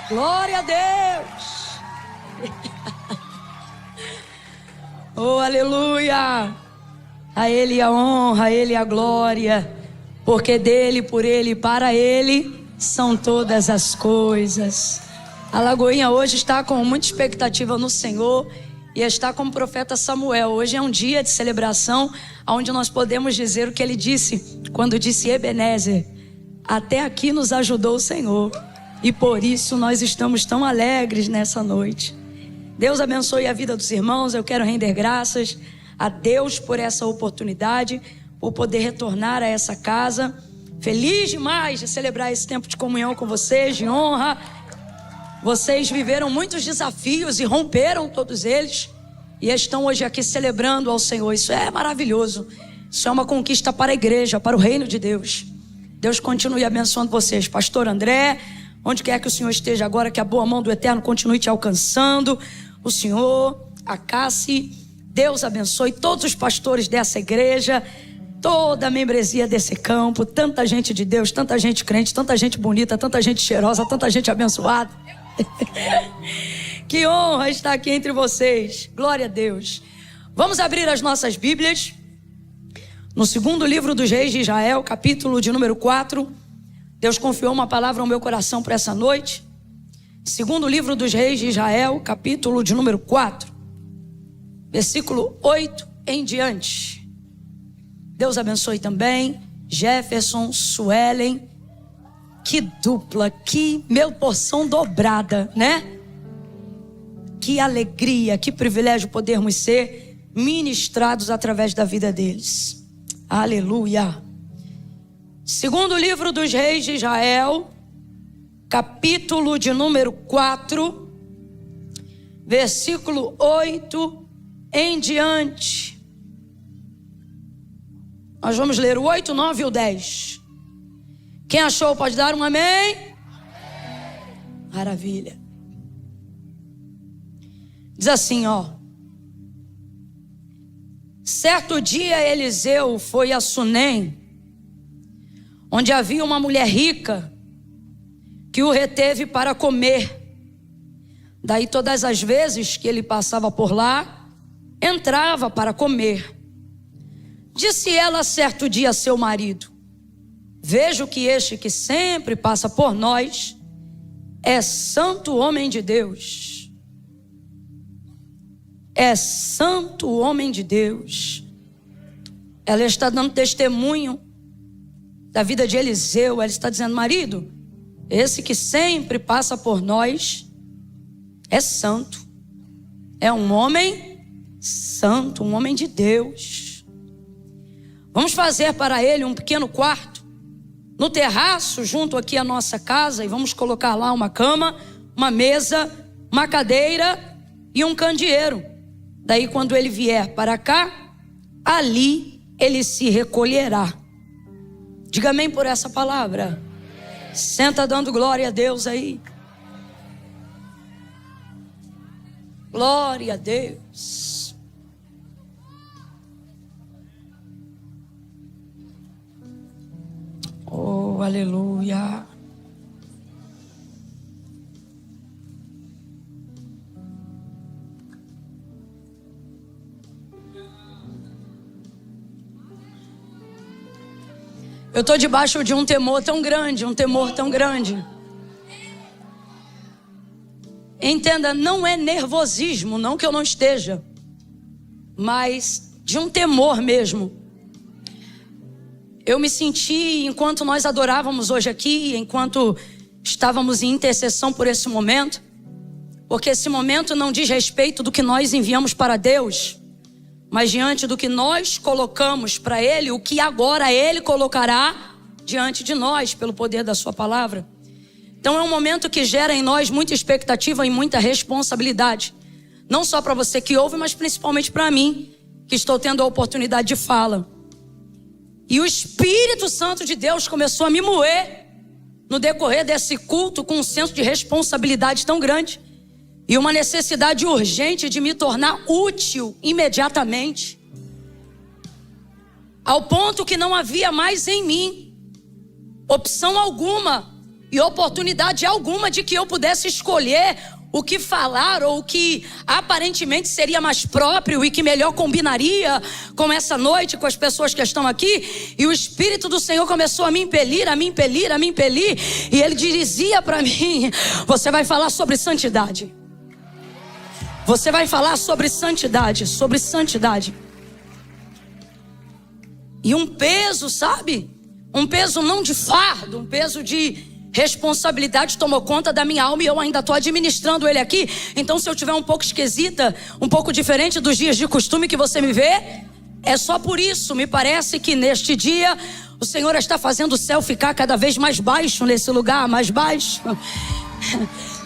Glória a Deus. Oh, aleluia. A Ele a honra, a Ele a glória, porque dele, por Ele e para Ele são todas as coisas. A Lagoinha hoje está com muita expectativa no Senhor e está como o profeta Samuel. Hoje é um dia de celebração onde nós podemos dizer o que ele disse quando disse: Ebenezer, até aqui nos ajudou o Senhor, e por isso nós estamos tão alegres nessa noite. Deus abençoe a vida dos irmãos. Eu quero render graças a Deus por essa oportunidade, por poder retornar a essa casa. Feliz demais de celebrar esse tempo de comunhão com vocês, de honra. Vocês viveram muitos desafios e romperam todos eles, e estão hoje aqui celebrando ao Senhor. Isso é maravilhoso. Isso é uma conquista para a igreja, para o reino de Deus. Deus continue abençoando vocês. Pastor André, onde quer que o Senhor esteja agora, que a boa mão do Eterno continue te alcançando. O Senhor, a Cassi, Deus abençoe todos os pastores dessa igreja, toda a membresia desse campo, tanta gente de Deus, tanta gente crente, tanta gente bonita, tanta gente cheirosa, tanta gente abençoada. Que honra estar aqui entre vocês. Glória a Deus. Vamos abrir as nossas Bíblias no segundo livro dos Reis de Israel, capítulo de número 4. Deus confiou uma palavra ao meu coração para essa noite. Segundo livro dos Reis de Israel, capítulo de número 4, versículo 8 em diante. Deus abençoe também Jefferson, Suelen. Que dupla, que meu porção dobrada, né? Que alegria, que privilégio podermos ser ministrados através da vida deles. Aleluia. Segundo livro dos Reis de Israel, capítulo de número 4, versículo 8 em diante. Nós vamos ler o 8, 9 e o 10. Quem achou pode dar um amém? Amém. Maravilha. Diz assim, ó: certo dia Eliseu foi a Sunem, onde havia uma mulher rica que o reteve para comer. Daí todas as vezes que ele passava por lá, entrava para comer. Disse ela certo dia a seu marido: vejo que este que sempre passa por nós é santo homem de Deus. É santo homem de Deus. Ela está dando testemunho da vida de Eliseu. Ela está dizendo: marido, esse que sempre passa por nós é santo. É um homem santo, um homem de Deus. Vamos fazer para ele um pequeno quarto no terraço, junto aqui à nossa casa, e vamos colocar lá uma cama, uma mesa, uma cadeira e um candeeiro. Daí quando ele vier para cá, ali ele se recolherá. Diga amém por essa palavra. Senta dando glória a Deus aí. Glória a Deus. Oh, aleluia. Eu estou debaixo de um temor tão grande, um temor tão grande. Entenda, não é nervosismo, não que eu não esteja, mas de um temor mesmo. Eu me senti, enquanto nós adorávamos hoje aqui, enquanto estávamos em intercessão por esse momento, porque esse momento não diz respeito do que nós enviamos para Deus, mas diante do que nós colocamos para Ele, o que agora Ele colocará diante de nós, pelo poder da sua palavra. Então é um momento que gera em nós muita expectativa e muita responsabilidade. Não só para você que ouve, mas principalmente para mim, que estou tendo a oportunidade de fala. E o Espírito Santo de Deus começou a me moer no decorrer desse culto, com um senso de responsabilidade tão grande e uma necessidade urgente de me tornar útil imediatamente, ao ponto que não havia mais em mim opção alguma e oportunidade alguma de que eu pudesse escolher o que falar ou o que aparentemente seria mais próprio e que melhor combinaria com essa noite, com as pessoas que estão aqui. E o Espírito do Senhor começou a me impelir, e Ele dizia para mim: você vai falar sobre santidade. Você vai falar sobre santidade, sobre santidade. E um peso, sabe? Um peso não de fardo, um peso de responsabilidade tomou conta da minha alma, e eu ainda estou administrando ele aqui. Então, se eu estiver um pouco esquisita, um pouco diferente dos dias de costume que você me vê, é só por isso. Me parece que neste dia o Senhor está fazendo o céu ficar cada vez mais baixo nesse lugar, mais baixo.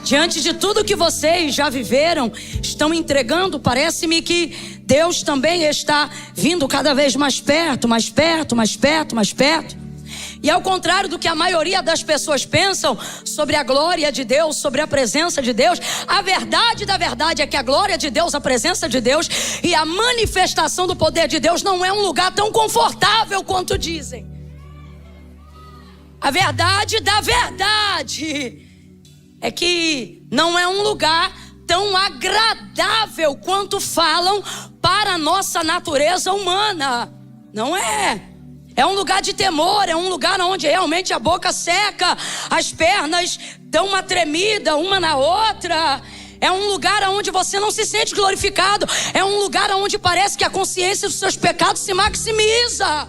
Diante de tudo que vocês já viveram, estão entregando, parece-me que Deus também está vindo cada vez mais perto, mais perto, mais perto, mais perto. E ao contrário do que a maioria das pessoas pensam sobre a glória de Deus, sobre a presença de Deus, a verdade da verdade é que a glória de Deus, a presença de Deus e a manifestação do poder de Deus não é um lugar tão confortável quanto dizem. A verdade da verdade é que não é um lugar tão agradável quanto falam para a nossa natureza humana. Não é. É um lugar de temor, é um lugar onde realmente a boca seca, as pernas dão uma tremida uma na outra. É um lugar onde você não se sente glorificado. É um lugar onde parece que a consciência dos seus pecados se maximiza.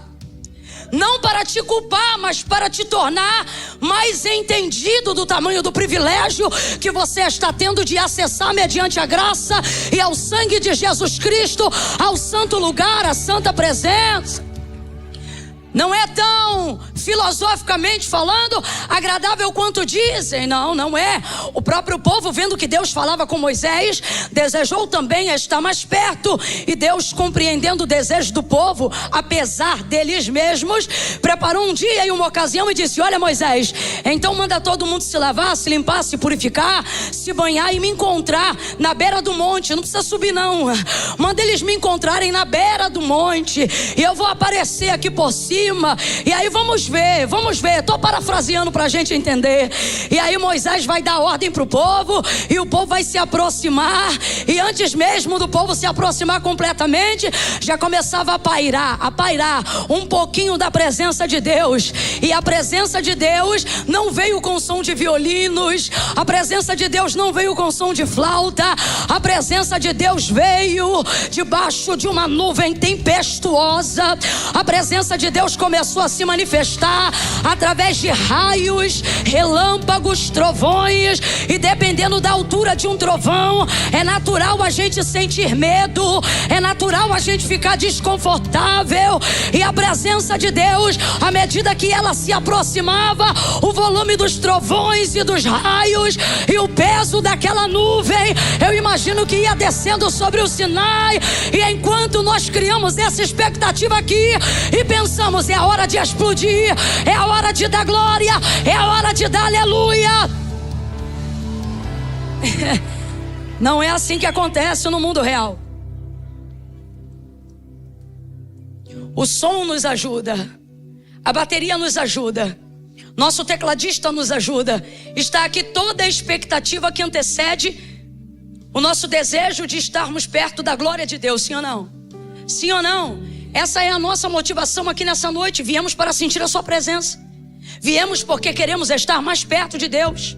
Não para te culpar, mas para te tornar mais entendido do tamanho do privilégio que você está tendo de acessar mediante a graça e ao sangue de Jesus Cristo, ao santo lugar, à santa presença. Não é tão, filosoficamente falando, agradável quanto dizem. Não, não é. O próprio povo, vendo que Deus falava com Moisés, desejou também estar mais perto. E Deus, compreendendo o desejo do povo, apesar deles mesmos, preparou um dia e uma ocasião e disse: olha, Moisés, então manda todo mundo se lavar, se limpar, se purificar, se banhar e me encontrar na beira do monte. Não precisa subir não. Manda eles me encontrarem na beira do monte e eu vou aparecer aqui por cima. E aí vamos ver, estou parafraseando para a gente entender. E aí Moisés vai dar ordem para o povo, e o povo vai se aproximar, e antes mesmo do povo se aproximar completamente, já começava a pairar um pouquinho da presença de Deus. E a presença de Deus não veio com som de violinos, a presença de Deus não veio com som de flauta, a presença de Deus veio debaixo de uma nuvem tempestuosa. A presença de Deus começou a se manifestar através de raios, relâmpagos, trovões, e dependendo da altura de um trovão, é natural a gente sentir medo, é natural a gente ficar desconfortável. E a presença de Deus, à medida que ela se aproximava, o volume dos trovões e dos raios e o peso daquela nuvem, eu imagino que ia descendo sobre o Sinai. E enquanto nós criamos essa expectativa aqui e pensamos: é a hora de explodir, é a hora de dar glória, é a hora de dar aleluia. Não é assim que acontece no mundo real. O som nos ajuda, a bateria nos ajuda, nosso tecladista nos ajuda. Está aqui toda a expectativa que antecede o nosso desejo de estarmos perto da glória de Deus, sim ou não? Sim ou não? Essa é a nossa motivação aqui nessa noite. Viemos para sentir a sua presença. Viemos porque queremos estar mais perto de Deus.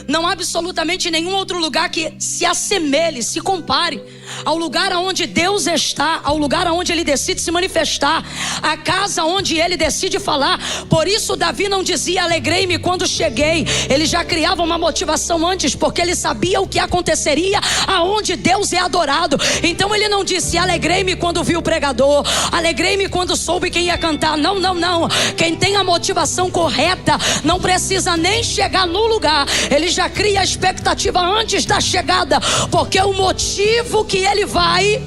Não há absolutamente nenhum outro lugar que se assemelhe, se compare ao lugar onde Deus está, ao lugar onde Ele decide se manifestar, a casa onde Ele decide falar. Por isso Davi não dizia: alegrei-me quando cheguei. Ele já criava uma motivação antes, porque ele sabia o que aconteceria aonde Deus é adorado. Então ele não disse: alegrei-me quando vi o pregador, alegrei-me quando soube quem ia cantar. Não, não, não. Quem tem a motivação correta não precisa nem chegar no lugar. Ele já cria a expectativa antes da chegada, porque o motivo que ele vai,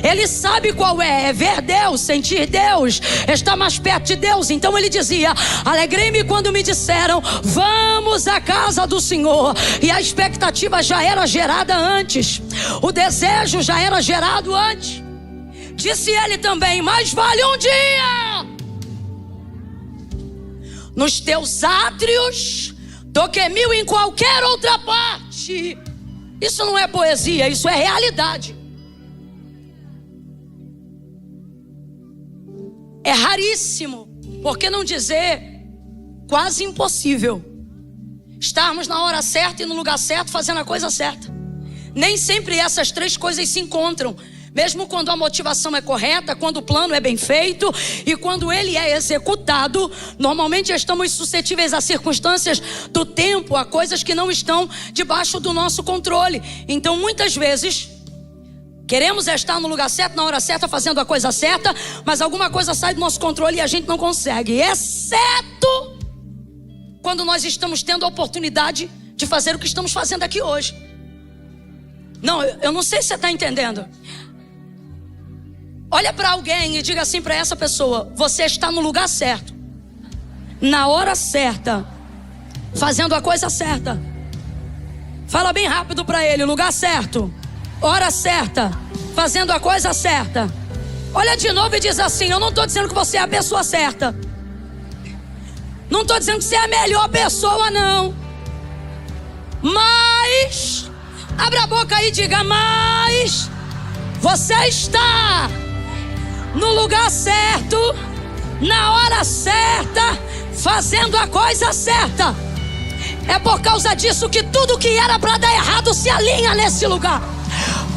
ele sabe qual é ver Deus, sentir Deus, estar mais perto de Deus. Então ele dizia: alegrei-me quando me disseram: vamos à casa do Senhor. E a expectativa já era gerada antes, o desejo já era gerado antes. Disse ele também: mais vale um dia nos teus átrios do que 1000 em qualquer outra parte. Isso não é poesia, isso é realidade. É raríssimo, por que não dizer quase impossível, estarmos na hora certa e no lugar certo, fazendo a coisa certa. Nem sempre essas três coisas se encontram. Mesmo quando a motivação é correta, quando o plano é bem feito e quando ele é executado, normalmente estamos suscetíveis a circunstâncias do tempo, a coisas que não estão debaixo do nosso controle. Então muitas vezes queremos estar no lugar certo, na hora certa, fazendo a coisa certa, mas alguma coisa sai do nosso controle e a gente não consegue, exceto quando nós estamos tendo a oportunidade de fazer o que estamos fazendo aqui hoje. Não, eu não sei se você está entendendo. Olha para alguém e diga assim para essa pessoa: você está no lugar certo, na hora certa, fazendo a coisa certa. Fala bem rápido para ele: lugar certo, hora certa, fazendo a coisa certa. Olha de novo e diz assim: eu não estou dizendo que você é a pessoa certa, não estou dizendo que você é a melhor pessoa, não. Mas abra a boca aí e diga: mas você está no lugar certo, na hora certa, fazendo a coisa certa. É por causa disso que tudo que era para dar errado se alinha nesse lugar.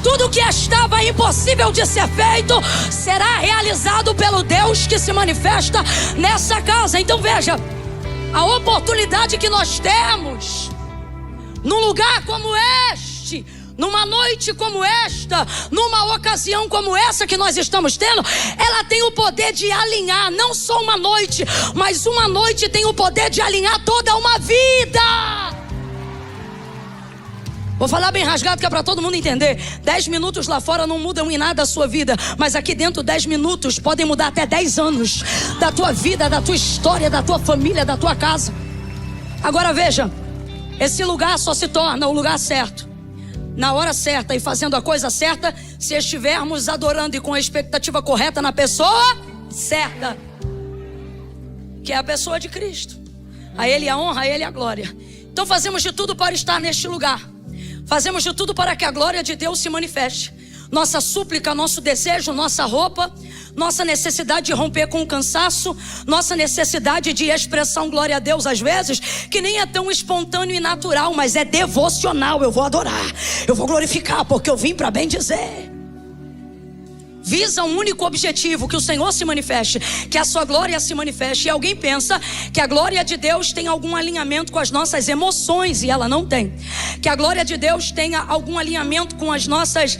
Tudo que estava impossível de ser feito será realizado pelo Deus que se manifesta nessa casa. Então veja, a oportunidade que nós temos num lugar como este, numa noite como esta, numa ocasião como essa que nós estamos tendo, ela tem o poder de alinhar não só uma noite, mas uma noite tem o poder de alinhar toda uma vida. Vou falar bem rasgado que é para todo mundo entender. 10 minutos lá fora não mudam em nada a sua vida, mas aqui dentro 10 minutos podem mudar até 10 anos da tua vida, da tua história, da tua família, da tua casa. Agora veja, esse lugar só se torna o lugar certo na hora certa e fazendo a coisa certa se estivermos adorando e com a expectativa correta na pessoa certa, que é a pessoa de Cristo. A Ele a honra, a Ele a glória. Então fazemos de tudo para estar neste lugar. Fazemos de tudo para que a glória de Deus se manifeste. Nossa súplica, nosso desejo, nossa roupa, nossa necessidade de romper com o cansaço, nossa necessidade de expressar glória a Deus às vezes, que nem é tão espontâneo e natural, mas é devocional. Eu vou adorar, eu vou glorificar, porque eu vim para bem dizer. Visa um único objetivo: que o Senhor se manifeste, que a sua glória se manifeste. E alguém pensa que a glória de Deus tem algum alinhamento com as nossas emoções, e ela não tem. Que a glória de Deus tenha algum alinhamento com as nossas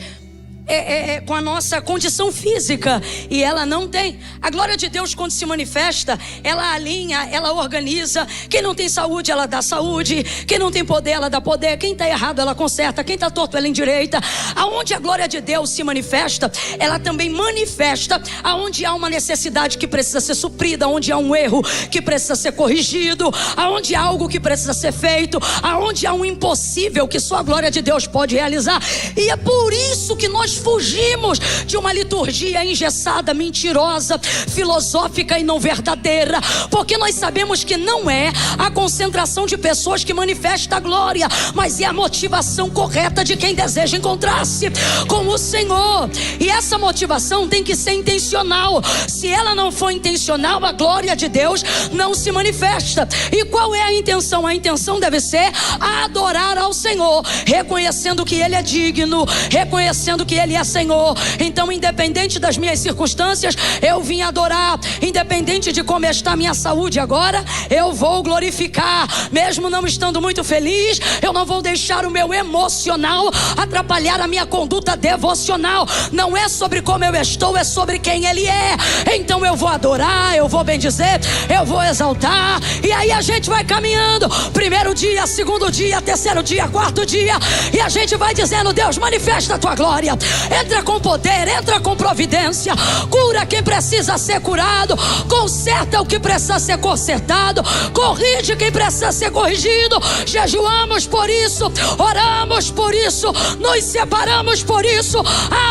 com a nossa condição física, e ela não tem. A glória de Deus, quando se manifesta, ela alinha, ela organiza. Quem não tem saúde, ela dá saúde. Quem não tem poder, ela dá poder. Quem está errado, ela conserta. Quem está torto, ela endireita. Aonde a glória de Deus se manifesta, ela também manifesta aonde há uma necessidade que precisa ser suprida, aonde há um erro que precisa ser corrigido, aonde há algo que precisa ser feito, aonde há um impossível que só a glória de Deus pode realizar. E é por isso que nós fugimos de uma liturgia engessada, mentirosa, filosófica e não verdadeira, porque nós sabemos que não é a concentração de pessoas que manifesta a glória, mas é a motivação correta de quem deseja encontrar-se com o Senhor. E essa motivação tem que ser intencional. Se ela não for intencional, a glória de Deus não se manifesta. E qual é a intenção? A intenção deve ser adorar ao Senhor, reconhecendo que Ele é digno, reconhecendo que Ele é Senhor. Então, independente das minhas circunstâncias, eu vim adorar. Independente de como está a minha saúde agora, eu vou glorificar. Mesmo não estando muito feliz, eu não vou deixar o meu emocional atrapalhar a minha conduta devocional. Não é sobre como eu estou, é sobre quem Ele é. Então eu vou adorar, eu vou bendizer, eu vou exaltar. E aí a gente vai caminhando. Primeiro dia, segundo dia, terceiro dia, quarto dia, e a gente vai dizendo: Deus, manifesta a tua glória. Entra com poder, entra com providência. Cura quem precisa ser curado, conserta o que precisa ser consertado, corrige quem precisa ser corrigido. Jejuamos por isso, oramos por isso, nos separamos por isso,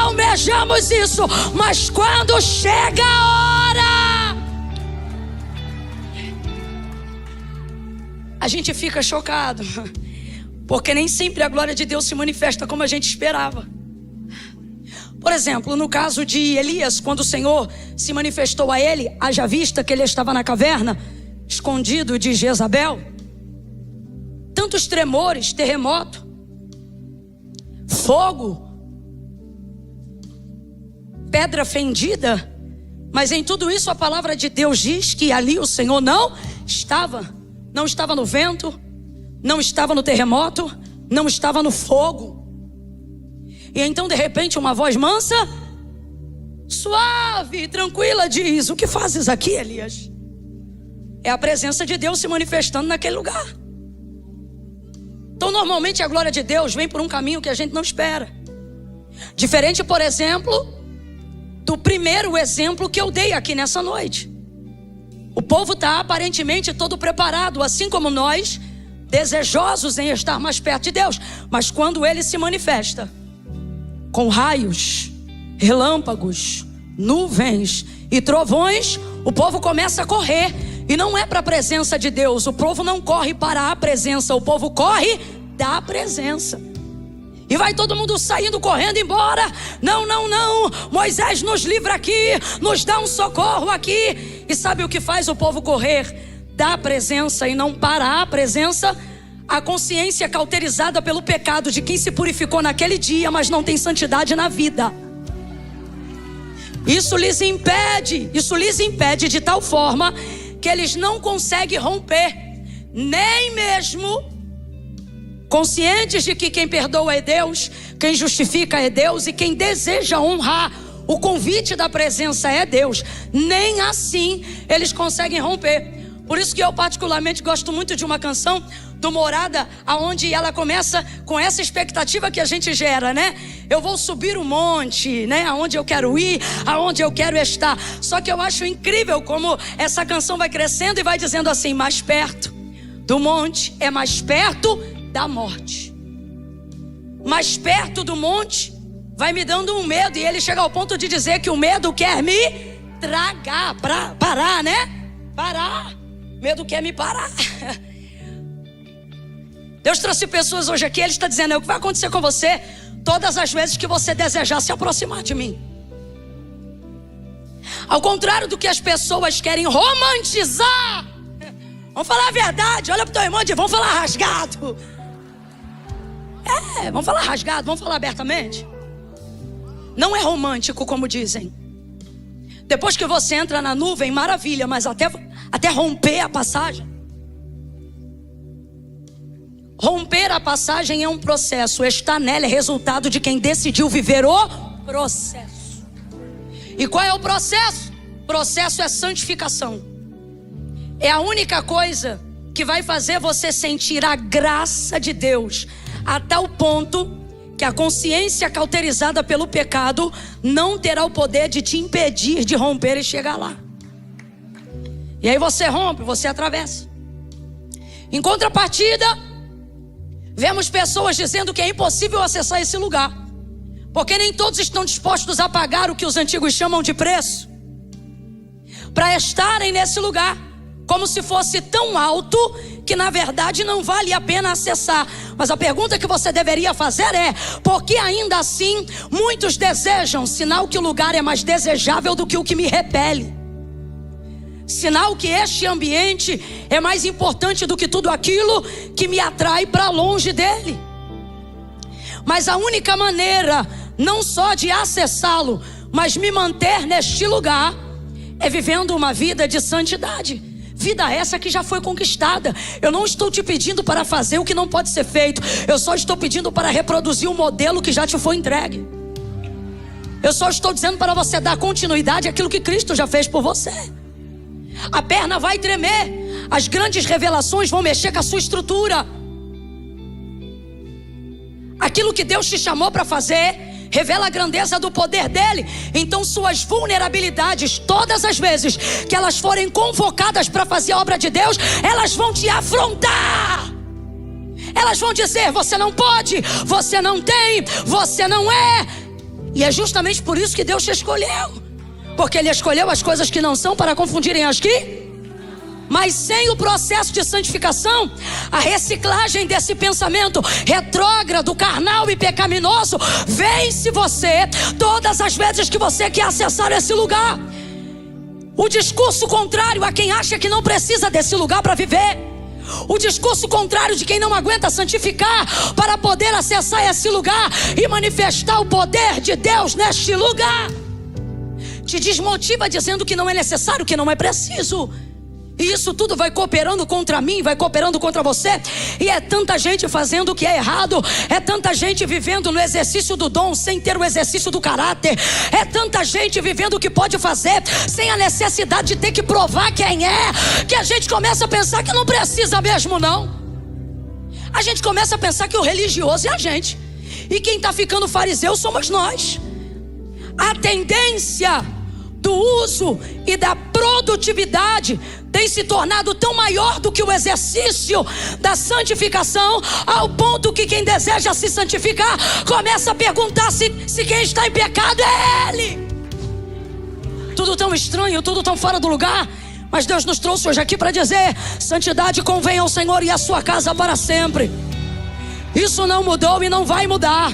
almejamos isso. Mas quando chega a hora, a gente fica chocado, porque nem sempre a glória de Deus se manifesta como a gente esperava. Por exemplo, no caso de Elias, quando o Senhor se manifestou a ele, haja vista que ele estava na caverna, escondido de Jezabel. Tantos tremores, terremoto, fogo, pedra fendida. Mas em tudo isso a palavra de Deus diz que ali o Senhor não estava. Não estava no vento, não estava no terremoto, não estava no fogo. E então de repente uma voz mansa, suave, tranquila diz: o que fazes aqui, Elias? É a presença de Deus se manifestando naquele lugar. Então normalmente a glória de Deus vem por um caminho que a gente não espera. Diferente, por exemplo, do primeiro exemplo que eu dei aqui nessa noite. O povo está aparentemente todo preparado, assim como nós, desejosos em estar mais perto de Deus. Mas quando Ele se manifesta com raios, relâmpagos, nuvens e trovões, o povo começa a correr. E não é para a presença de Deus. O povo não corre para a presença, o povo corre da presença. E vai todo mundo saindo, correndo embora. Não, não, não, Moisés nos livra aqui, nos dá um socorro aqui. E sabe o que faz o povo correr da presença e não para a presença? A consciência cauterizada pelo pecado de quem se purificou naquele dia, mas não tem santidade na vida. Isso lhes impede de tal forma que eles não conseguem romper, nem mesmo conscientes de que quem perdoa é Deus, quem justifica é Deus e quem deseja honrar o convite da presença é Deus. Nem assim eles conseguem romper. Por isso que eu particularmente gosto muito de uma canção do Morada, aonde ela começa com essa expectativa que a gente gera, né? Eu vou subir o monte, né? Aonde eu quero ir, aonde eu quero estar. Só que eu acho incrível como essa canção vai crescendo e vai dizendo assim: mais perto do monte é mais perto da morte. Mais perto do monte vai me dando um medo. E ele chega ao ponto de dizer que o medo quer me tragar, parar, né? Parar. Medo quer me parar. Deus trouxe pessoas hoje aqui. Ele está dizendo: é o que vai acontecer com você todas as vezes que você desejar se aproximar de mim. Ao contrário do que as pessoas querem romantizar. Vamos falar a verdade. Olha para o teu irmão e diz: vamos falar rasgado. Vamos falar rasgado, vamos falar abertamente. Não é romântico como dizem. Depois que você entra na nuvem, maravilha, mas até romper a passagem. Romper a passagem é um processo. Estar nela é resultado de quem decidiu viver o processo. E qual é o processo? O processo é santificação. É a única coisa que vai fazer você sentir a graça de Deus a tal ponto que a consciência cauterizada pelo pecado não terá o poder de te impedir de romper e chegar lá. E aí você rompe, você atravessa. Em contrapartida, vemos pessoas dizendo que é impossível acessar esse lugar, porque nem todos estão dispostos a pagar o que os antigos chamam de preço para estarem nesse lugar, como se fosse tão alto que na verdade não vale a pena acessar. Mas a pergunta que você deveria fazer é: por que ainda assim muitos desejam? Sinal que o lugar é mais desejável do que o que me repele. Sinal que este ambiente é mais importante do que tudo aquilo que me atrai para longe dele. Mas a única maneira, não só de acessá-lo, mas me manter neste lugar, é vivendo uma vida de santidade. Vida essa que já foi conquistada. Eu não estou te pedindo para fazer o que não pode ser feito. Eu só estou pedindo para reproduzir o modelo que já te foi entregue. Eu só estou dizendo para você dar continuidade àquilo que Cristo já fez por você. A perna vai tremer. As grandes revelações vão mexer com a sua estrutura. Aquilo que Deus te chamou para fazer revela a grandeza do poder dele. Então suas vulnerabilidades, todas as vezes que elas forem convocadas para fazer a obra de Deus, elas vão te afrontar. Elas vão dizer: você não pode, você não tem, você não é. E é justamente por isso que Deus te escolheu, porque Ele escolheu as coisas que não são para confundirem as que. Mas sem o processo de santificação, a reciclagem desse pensamento retrógrado, carnal e pecaminoso vence você todas as vezes que você quer acessar esse lugar. O discurso contrário a quem acha que não precisa desse lugar para viver. O discurso contrário de quem não aguenta santificar para poder acessar esse lugar e manifestar o poder de Deus neste lugar. Te desmotiva dizendo que não é necessário, que não é preciso. E isso tudo vai cooperando contra mim, vai cooperando contra você. E é tanta gente fazendo o que é errado. É tanta gente vivendo no exercício do dom sem ter o exercício do caráter. É tanta gente vivendo o que pode fazer sem a necessidade de ter que provar quem é, que a gente começa a pensar que não precisa mesmo não. A gente começa a pensar que o religioso é a gente, e quem está ficando fariseu somos nós. A tendência do uso e da produtividade tem se tornado tão maior do que o exercício da santificação, ao ponto que quem deseja se santificar começa a perguntar se quem está em pecado é ele. Tudo tão estranho, tudo tão fora do lugar. Mas Deus nos trouxe hoje aqui para dizer: santidade convém ao Senhor e à sua casa para sempre. Isso não mudou e não vai mudar.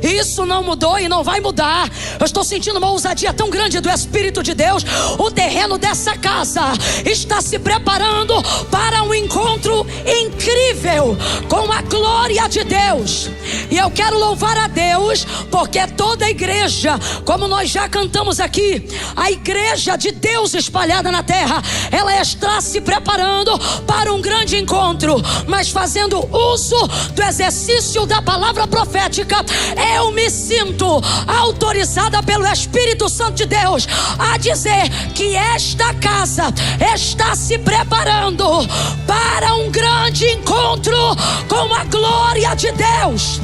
Isso não mudou e não vai mudar. Eu estou sentindo uma ousadia tão grande do Espírito de Deus. O terreno dessa casa está se preparando para um encontro incrível com a glória de Deus. E eu quero louvar a Deus, porque toda a igreja, como nós já cantamos aqui, a igreja de Deus espalhada na terra, ela está se preparando para um grande encontro, mas fazendo uso do exercício da palavra profética. Eu me sinto autorizada pelo Espírito Santo de Deus a dizer que esta casa está se preparando para um grande encontro com a glória de Deus,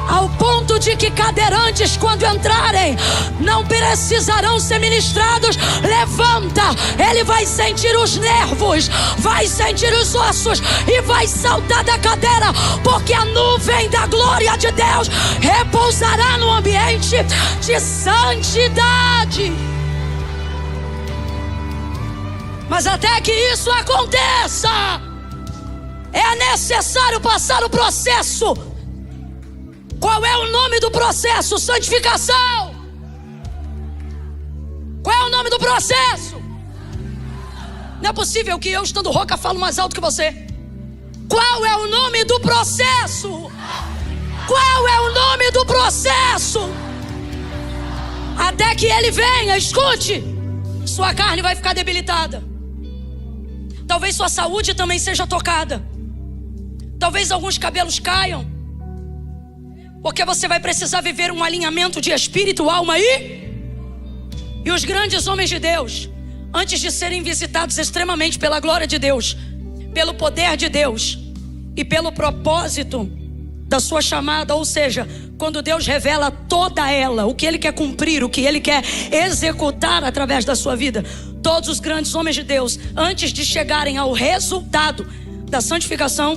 ao ponto de que cadeirantes, quando entrarem, não precisarão ser ministrados. Levanta, ele vai sentir os nervos, vai sentir os ossos e vai saltar da cadeira, porque a nuvem da glória de Deus repousará no ambiente de santidade. Mas até que isso aconteça, é necessário passar o processo. Qual é o nome do processo? Santificação. Qual é o nome do processo? Não é possível que eu, estando rouca, falo mais alto que você. Qual é o nome do processo? Qual é o nome do processo? Até que ele venha, escute, sua carne vai ficar debilitada. Talvez sua saúde também seja tocada. Talvez alguns cabelos caiam, porque você vai precisar viver um alinhamento de espírito, alma e os grandes homens de Deus, antes de serem visitados extremamente pela glória de Deus, pelo poder de Deus e pelo propósito da sua chamada, ou seja, quando Deus revela toda ela, o que Ele quer cumprir, o que Ele quer executar através da sua vida. Todos os grandes homens de Deus, antes de chegarem ao resultado da santificação,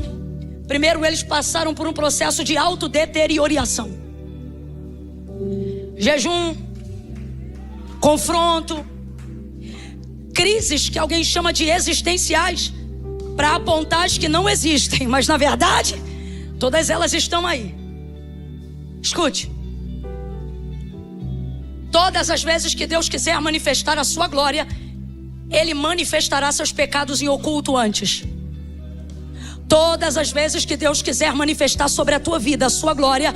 primeiro eles passaram por um processo de autodeterioração. Jejum, confronto, crises que alguém chama de existenciais, para apontar as que não existem, mas na verdade todas elas estão aí. Escute, todas as vezes que Deus quiser manifestar a sua glória, Ele manifestará seus pecados em oculto antes. Todas as vezes que Deus quiser manifestar sobre a tua vida a sua glória,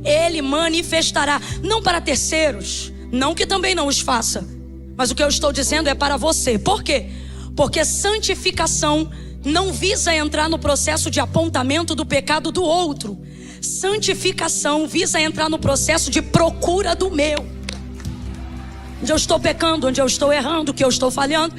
Ele manifestará, não para terceiros, não que também não os faça, mas o que eu estou dizendo é para você. Por quê? Porque santificação não visa entrar no processo de apontamento do pecado do outro. Santificação visa entrar no processo de procura do meu, onde eu estou pecando, onde eu estou errando, o que eu estou falhando.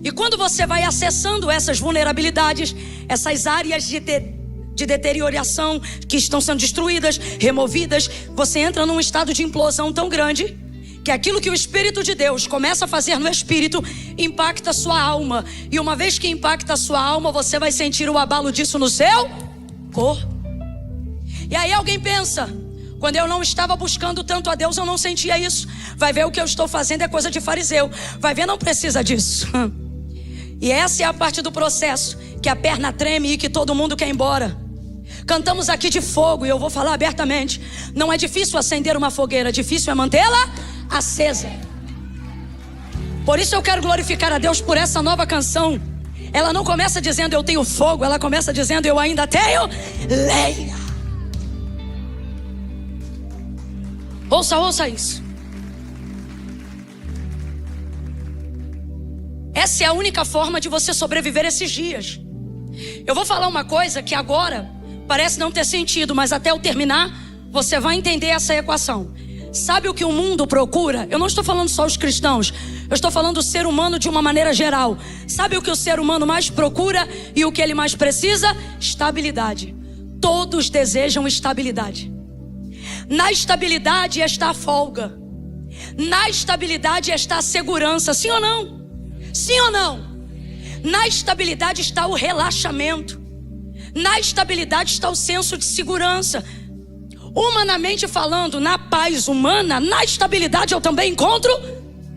E quando você vai acessando essas vulnerabilidades, essas áreas de deterioração que estão sendo destruídas, removidas, você entra num estado de implosão tão grande que aquilo que o Espírito de Deus começa a fazer no Espírito impacta a sua alma. E uma vez que impacta a sua alma, você vai sentir o abalo disso no seu corpo. E aí alguém pensa: quando eu não estava buscando tanto a Deus, eu não sentia isso. Vai ver, o que eu estou fazendo é coisa de fariseu. Vai ver, não precisa disso. E essa é a parte do processo, que a perna treme e que todo mundo quer ir embora. Cantamos aqui de fogo, e eu vou falar abertamente. Não é difícil acender uma fogueira, difícil é mantê-la acesa. Por isso eu quero glorificar a Deus por essa nova canção. Ela não começa dizendo eu tenho fogo, ela começa dizendo eu ainda tenho lenha. Ouça isso. Essa é a única forma de você sobreviver esses dias. Eu vou falar uma coisa que agora parece não ter sentido, mas até eu terminar, você vai entender essa equação. Sabe o que o mundo procura? Eu não estou falando só os cristãos, eu estou falando do ser humano de uma maneira geral. Sabe o que o ser humano mais procura e o que ele mais precisa? Estabilidade. Todos desejam estabilidade. Na estabilidade está a folga. Na estabilidade está a segurança, sim ou não? Sim ou não? Na estabilidade está o relaxamento. Na estabilidade está o senso de segurança. Humanamente falando, na paz humana, na estabilidade eu também encontro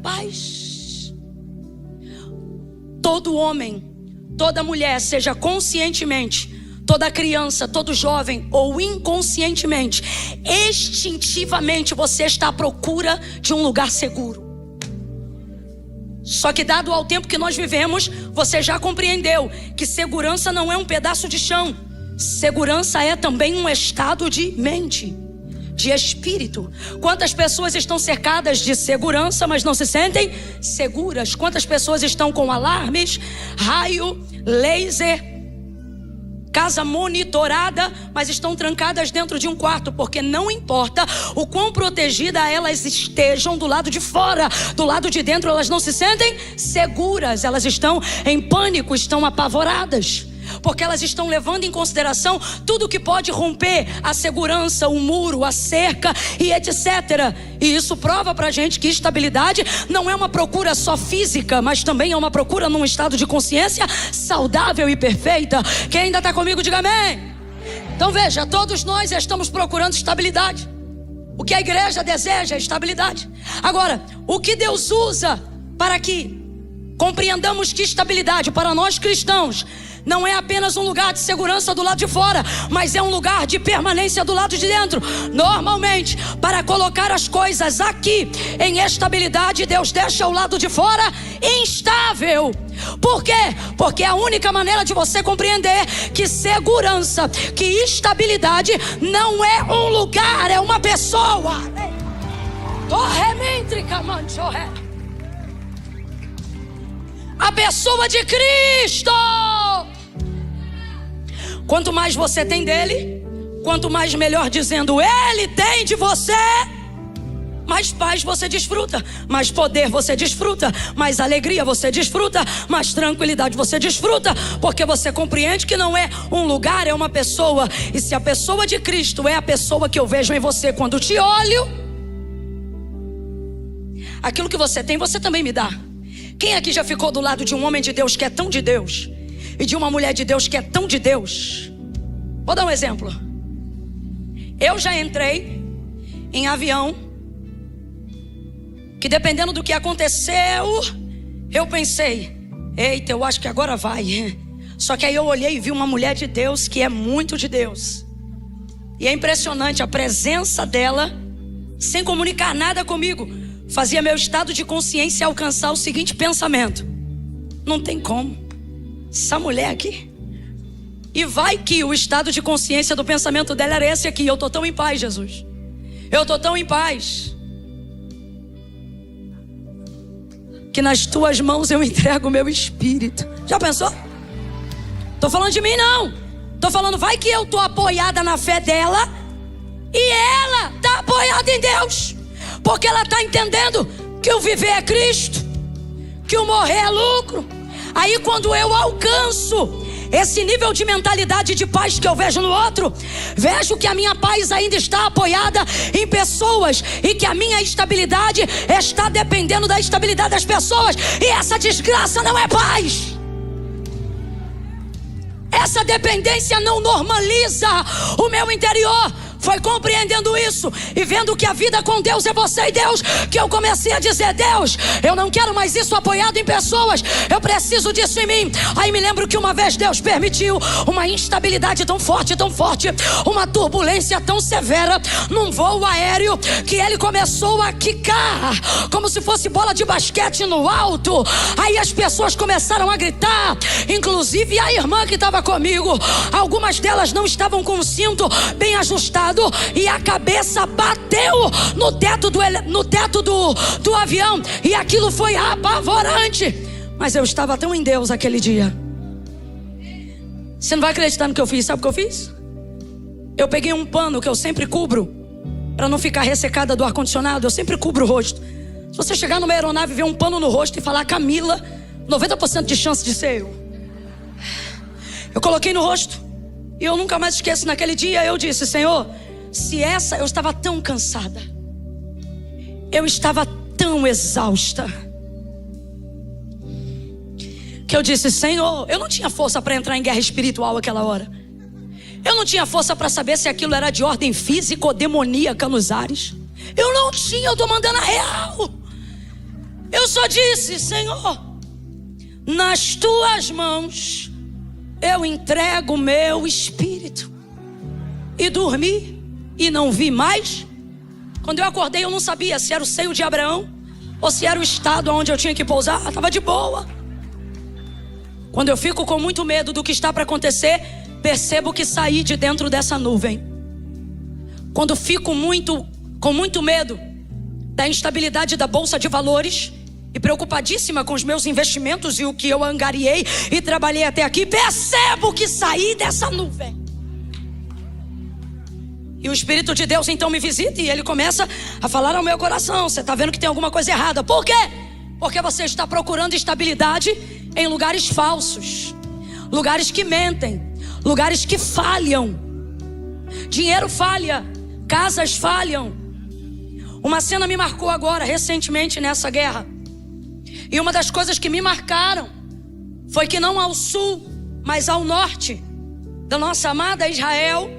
paz. Todo homem, toda mulher, seja conscientemente, toda criança, todo jovem ou inconscientemente, instintivamente você está à procura de um lugar seguro. Só que dado ao tempo que nós vivemos, você já compreendeu que segurança não é um pedaço de chão. Segurança é também um estado de mente, de espírito. Quantas pessoas estão cercadas de segurança, mas não se sentem seguras? Quantas pessoas estão com alarmes, raio, laser, casa monitorada, mas estão trancadas dentro de um quarto, porque não importa o quão protegidas elas estejam do lado de fora, do lado de dentro elas não se sentem seguras, elas estão em pânico, estão apavoradas, porque elas estão levando em consideração tudo que pode romper a segurança, o muro, a cerca e etc. E isso prova pra gente que estabilidade não é uma procura só física, mas também é uma procura num estado de consciência saudável e perfeita. Quem ainda está comigo, diga amém. Então veja, todos nós estamos procurando estabilidade. O que a igreja deseja é estabilidade. Agora, o que Deus usa para que compreendamos que estabilidade para nós cristãos não é apenas um lugar de segurança do lado de fora, mas é um lugar de permanência do lado de dentro. Normalmente, para colocar as coisas aqui em estabilidade, Deus deixa o lado de fora instável. Por quê? Porque é a única maneira de você compreender que segurança, que estabilidade não é um lugar, é uma pessoa. A pessoa de Cristo. Quanto mais você tem dele, quanto mais, melhor dizendo, ele tem de você, mais paz você desfruta, mais poder você desfruta, mais alegria você desfruta, mais tranquilidade você desfruta, porque você compreende que não é um lugar, é uma pessoa. E se a pessoa de Cristo é a pessoa que eu vejo em você quando te olho, aquilo que você tem, você também me dá. Quem aqui já ficou do lado de um homem de Deus que é tão de Deus e de uma mulher de Deus que é tão de Deus? Vou dar um exemplo. Eu já entrei em avião que, dependendo do que aconteceu, eu pensei, eita, eu acho que agora vai. Só que aí eu olhei e vi uma mulher de Deus que é muito de Deus. E é impressionante a presença dela, sem comunicar nada comigo, fazia meu estado de consciência alcançar o seguinte pensamento: não tem como, essa mulher aqui. E vai que o estado de consciência do pensamento dela era esse aqui: eu estou tão em paz, Jesus, eu estou tão em paz, que nas tuas mãos eu entrego o meu espírito. Já pensou? Estou falando de mim não, estou falando, vai que eu estou apoiada na fé dela e ela está apoiada em Deus, porque ela está entendendo que o viver é Cristo, que o morrer é lucro. Aí quando eu alcanço esse nível de mentalidade de paz que eu vejo no outro, vejo que a minha paz ainda está apoiada em pessoas e que a minha estabilidade está dependendo da estabilidade das pessoas. E essa desgraça não é paz. Essa dependência não normaliza o meu interior. Foi compreendendo isso e vendo que a vida com Deus é você e Deus, que eu comecei a dizer: Deus, eu não quero mais isso apoiado em pessoas, eu preciso disso em mim. Aí me lembro que uma vez Deus permitiu uma instabilidade tão forte, uma turbulência tão severa num voo aéreo, que ele começou a quicar como se fosse bola de basquete no alto. Aí as pessoas começaram a gritar, inclusive a irmã que estava comigo. Algumas delas não estavam com o cinto bem ajustado e a cabeça bateu no teto do avião, e aquilo foi apavorante. Mas eu estava tão em Deus aquele dia. Você não vai acreditar no que eu fiz. Sabe o que eu fiz? Eu peguei um pano que eu sempre cubro, para não ficar ressecada do ar-condicionado. Eu sempre cubro o rosto. Se você chegar numa aeronave e ver um pano no rosto e falar Camila, 90% de chance de ser eu. Eu coloquei no rosto. E eu nunca mais esqueço, naquele dia eu disse: Senhor, eu estava tão cansada, eu estava tão exausta, que eu disse: Senhor, eu não tinha força para entrar em guerra espiritual aquela hora. Eu não tinha força para saber se aquilo era de ordem física ou demoníaca nos ares. Eu não tinha, eu estou mandando a real. Eu só disse: Senhor, nas tuas mãos eu entrego o meu espírito. E dormi e não vi mais. Quando eu acordei, eu não sabia se era o seio de Abraão ou se era o estado onde eu tinha que pousar. Estava de boa. Quando eu fico com muito medo do que está para acontecer, percebo que saí de dentro dessa nuvem. Quando fico com muito medo da instabilidade da bolsa de valores e preocupadíssima com os meus investimentos e o que eu angariei e trabalhei até aqui, percebo que saí dessa nuvem. E o Espírito de Deus então me visita e ele começa a falar ao meu coração: você está vendo que tem alguma coisa errada. Por quê? Porque você está procurando estabilidade em lugares falsos, lugares que mentem, lugares que falham. Dinheiro falha, casas falham. Uma cena me marcou agora, recentemente, nessa guerra. E uma das coisas que me marcaram foi que não ao sul, mas ao norte da nossa amada Israel,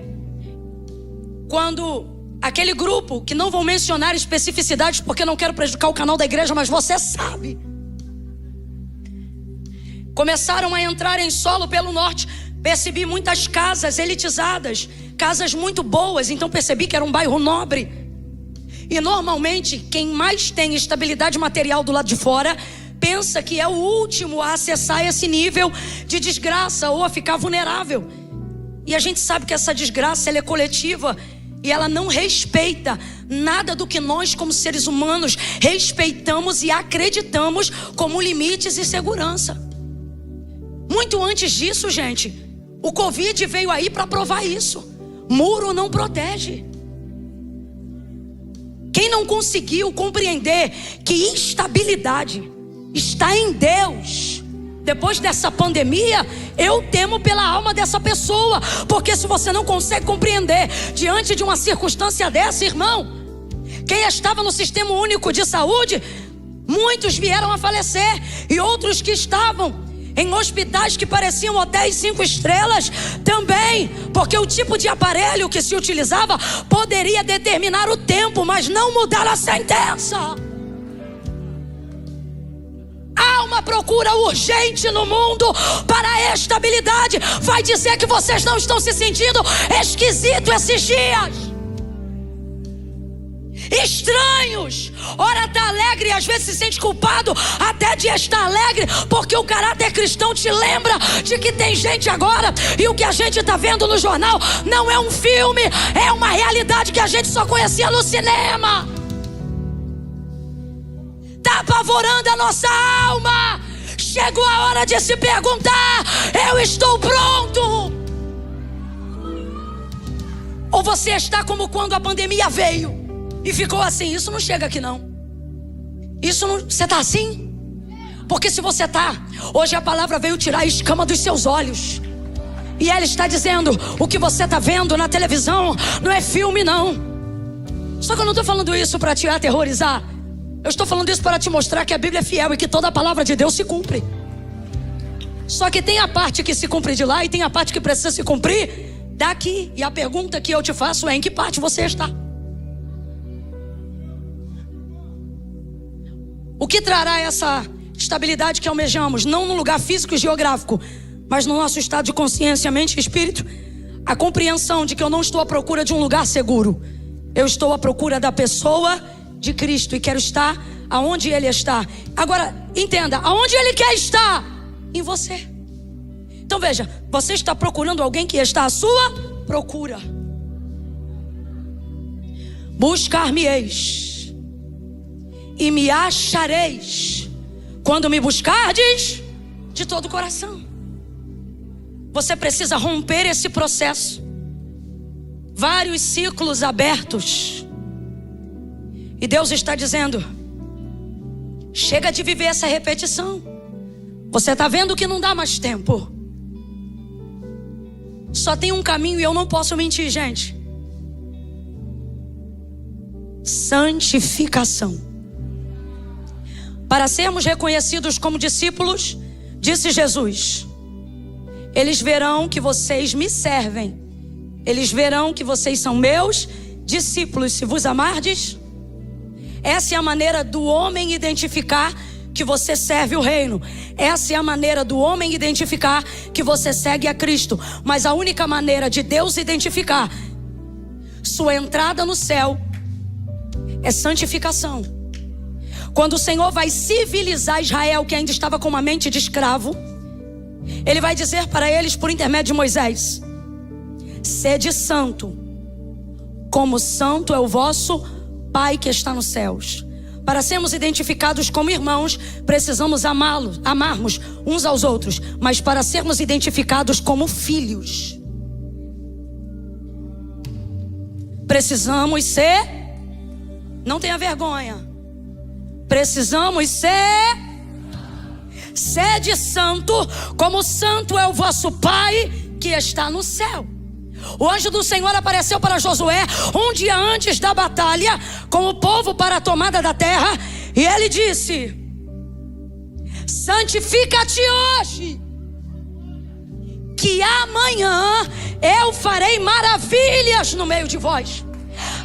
quando aquele grupo, que não vou mencionar especificidades porque não quero prejudicar o canal da igreja, mas você sabe, começaram a entrar em solo pelo norte. Percebi muitas casas elitizadas, casas muito boas, então percebi que era um bairro nobre. E normalmente quem mais tem estabilidade material do lado de fora pensa que é o último a acessar esse nível de desgraça ou a ficar vulnerável. E a gente sabe que essa desgraça ela é coletiva e ela não respeita nada do que nós como seres humanos respeitamos e acreditamos como limites e segurança. Muito antes disso, gente, o Covid veio aí para provar isso. Muro não protege. Quem não conseguiu compreender que instabilidade está em Deus, depois dessa pandemia, eu temo pela alma dessa pessoa. Porque se você não consegue compreender diante de uma circunstância dessa, irmão, quem estava no Sistema Único de Saúde, muitos vieram a falecer. E outros que estavam em hospitais que pareciam hotéis 5 estrelas também, porque o tipo de aparelho que se utilizava poderia determinar o tempo, mas não mudar a sentença. Há uma procura urgente no mundo para a estabilidade. Vai dizer que vocês não estão se sentindo esquisito esses dias? Estranhos. Ora está alegre e às vezes se sente culpado até de estar alegre, porque o caráter cristão te lembra de que tem gente agora, e o que a gente está vendo no jornal não é um filme, é uma realidade que a gente só conhecia no cinema. Está apavorando a nossa alma. Chegou a hora de se perguntar: eu estou pronto? Ou você está como quando a pandemia veio e ficou assim: isso não chega aqui não. Isso não... Você está assim? Porque se você está, hoje a palavra veio tirar a escama dos seus olhos. E ela está dizendo: o que você está vendo na televisão não é filme não. Só que eu não estou falando isso para te aterrorizar. Eu estou falando isso para te mostrar que a Bíblia é fiel e que toda a palavra de Deus se cumpre. Só que tem a parte que se cumpre de lá e tem a parte que precisa se cumprir daqui. E a pergunta que eu te faço é: em que parte você está? O que trará essa estabilidade que almejamos? Não no lugar físico e geográfico, mas no nosso estado de consciência, mente e espírito. A compreensão de que eu não estou à procura de um lugar seguro. Eu estou à procura da pessoa de Cristo e quero estar aonde Ele está. Agora, entenda, aonde Ele quer estar? Em você. Então veja, você está procurando alguém que está à sua procura. Buscar-me-eis e me achareis quando me buscardes de todo o coração. Você precisa romper esse processo. Vários ciclos abertos. E Deus está dizendo: chega de viver essa repetição. Você está vendo que não dá mais tempo. Só tem um caminho e eu não posso mentir, gente. Santificação. Para sermos reconhecidos como discípulos, disse Jesus: eles verão que vocês me servem. Eles verão que vocês são meus discípulos, se vos amardes. Essa é a maneira do homem identificar que você serve o reino. Essa é a maneira do homem identificar que você segue a Cristo. Mas a única maneira de Deus identificar sua entrada no céu é santificação. Quando o Senhor vai civilizar Israel, que ainda estava com uma mente de escravo, Ele vai dizer para eles por intermédio de Moisés: sede santo, como santo é o vosso Pai que está nos céus. Para sermos identificados como irmãos, precisamos amarmos uns aos outros. Mas para sermos identificados como filhos, precisamos ser, não tenha vergonha, precisamos ser, sede santo, como santo é o vosso Pai que está no céu. O anjo do Senhor apareceu para Josué um dia antes da batalha com o povo para a tomada da terra, e ele disse: santifica-te hoje, que amanhã eu farei maravilhas no meio de vós.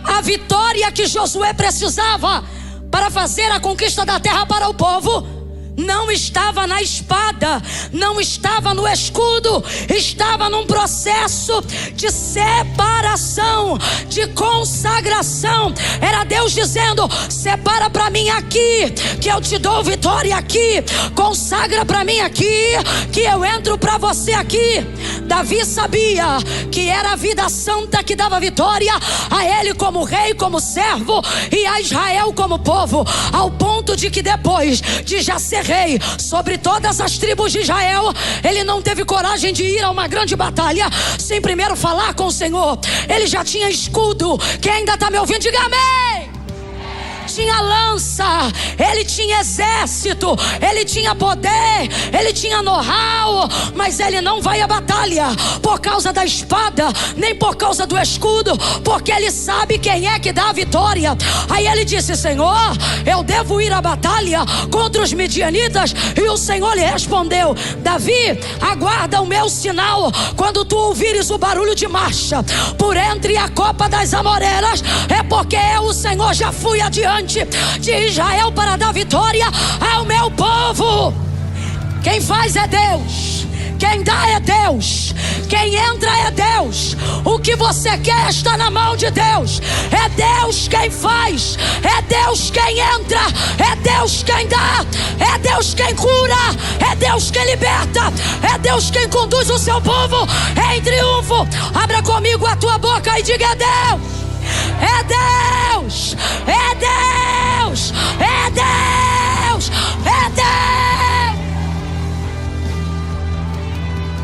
A vitória que Josué precisava para fazer a conquista da terra para o povo não estava na espada, não estava no escudo, estava num processo de separação, de consagração. Era Deus dizendo: separa para mim aqui, que eu te dou vitória aqui. Consagra para mim aqui, que eu entro para você aqui. Davi sabia que era a vida santa que dava vitória a ele como rei, como servo, e a Israel como povo, ao ponto de que depois de já ser rei sobre todas as tribos de Israel, ele não teve coragem de ir a uma grande batalha sem primeiro falar com o Senhor. Ele já tinha escudo. Quem ainda está me ouvindo, diga amém. Tinha lança, ele tinha exército, ele tinha poder, ele tinha know-how, mas ele não vai à batalha por causa da espada, nem por causa do escudo, porque ele sabe quem é que dá a vitória. Aí ele disse: Senhor, eu devo ir à batalha contra os midianitas? E o Senhor lhe respondeu: Davi, aguarda o meu sinal. Quando tu ouvires o barulho de marcha por entre a copa das amoreiras, é porque eu, o Senhor, já fui adiante de Israel para dar vitória ao meu povo. Quem faz é Deus, quem dá é Deus, quem entra é Deus. O que você quer está na mão de Deus. É Deus quem faz, é Deus quem entra, é Deus quem dá, é Deus quem cura, é Deus quem liberta, é Deus quem conduz o seu povo em triunfo. Abra comigo a tua boca e diga: é Deus. É Deus, é Deus, é Deus, é Deus,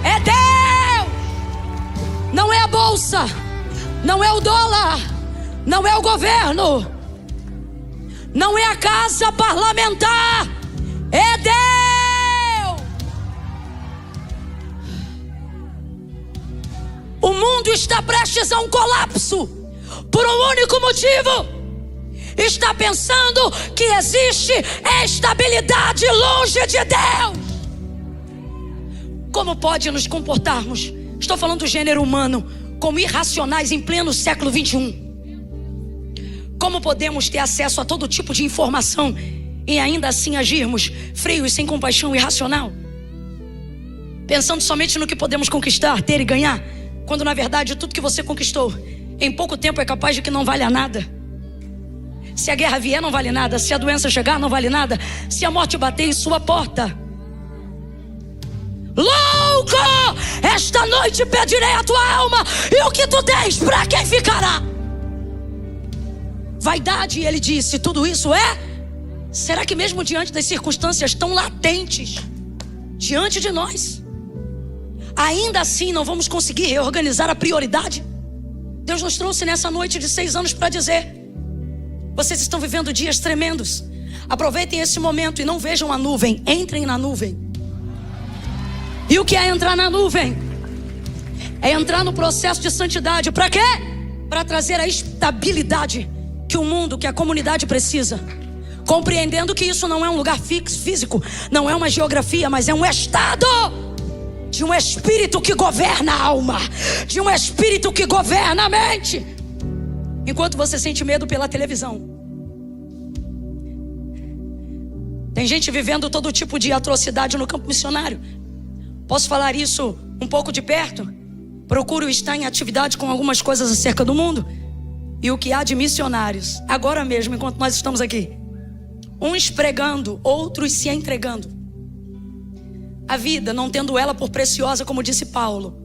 é Deus. Não é a bolsa, não é o dólar, não é o governo, não é a casa parlamentar, é Deus. O mundo está prestes a um colapso por um único motivo: está pensando que existe estabilidade longe de Deus. Como pode nos comportarmos? Estou falando do gênero humano. como irracionais em pleno século 21? Como podemos ter acesso a todo tipo de informação e ainda assim agirmos frios, sem compaixão e irracional? Pensando somente no que podemos conquistar, ter e ganhar, quando na verdade tudo que você conquistou em pouco tempo é capaz de que não valha nada. Se a guerra vier, não vale nada. Se a doença chegar, não vale nada. Se a morte bater em sua porta. Louco! Esta noite pedirei a tua alma, e o que tu tens, para quem ficará? Vaidade, ele disse, tudo isso é? Será que mesmo diante das circunstâncias tão latentes diante de nós, ainda assim não vamos conseguir reorganizar a prioridade? Deus nos trouxe nessa noite de 6 anos para dizer: vocês estão vivendo dias tremendos. Aproveitem esse momento e não vejam a nuvem, entrem na nuvem. E o que é entrar na nuvem? É entrar no processo de santidade. Para quê? Para trazer a estabilidade que o mundo, que a comunidade precisa. Compreendendo que isso não é um lugar físico, não é uma geografia, mas é um estado de um espírito que governa a alma, de um espírito que governa a mente. Enquanto você sente medo pela televisão, tem gente vivendo todo tipo de atrocidade no campo missionário. Posso falar isso um pouco de perto? Procuro estar em atividade com algumas coisas acerca do mundo. E o que há de missionários, agora mesmo, enquanto nós estamos aqui, uns pregando, outros se entregando. A vida, não tendo ela por preciosa, como disse Paulo.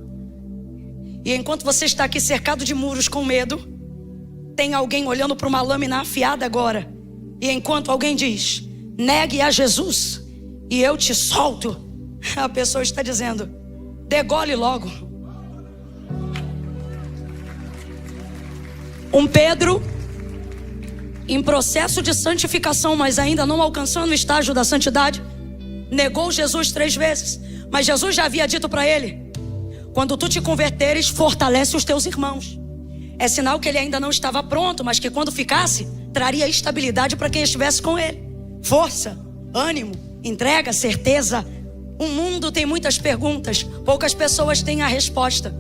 E enquanto você está aqui cercado de muros com medo, tem alguém olhando para uma lâmina afiada agora. E enquanto alguém diz: negue a Jesus e eu te solto, a pessoa está dizendo: degole logo. Um Pedro em processo de santificação, mas ainda não alcançando o estágio da santidade, negou Jesus 3 vezes. Mas Jesus já havia dito para ele: quando tu te converteres, fortalece os teus irmãos. É sinal que ele ainda não estava pronto, mas que quando ficasse, traria estabilidade para quem estivesse com ele. Força, ânimo, entrega, certeza. O mundo tem muitas perguntas, poucas pessoas têm a resposta.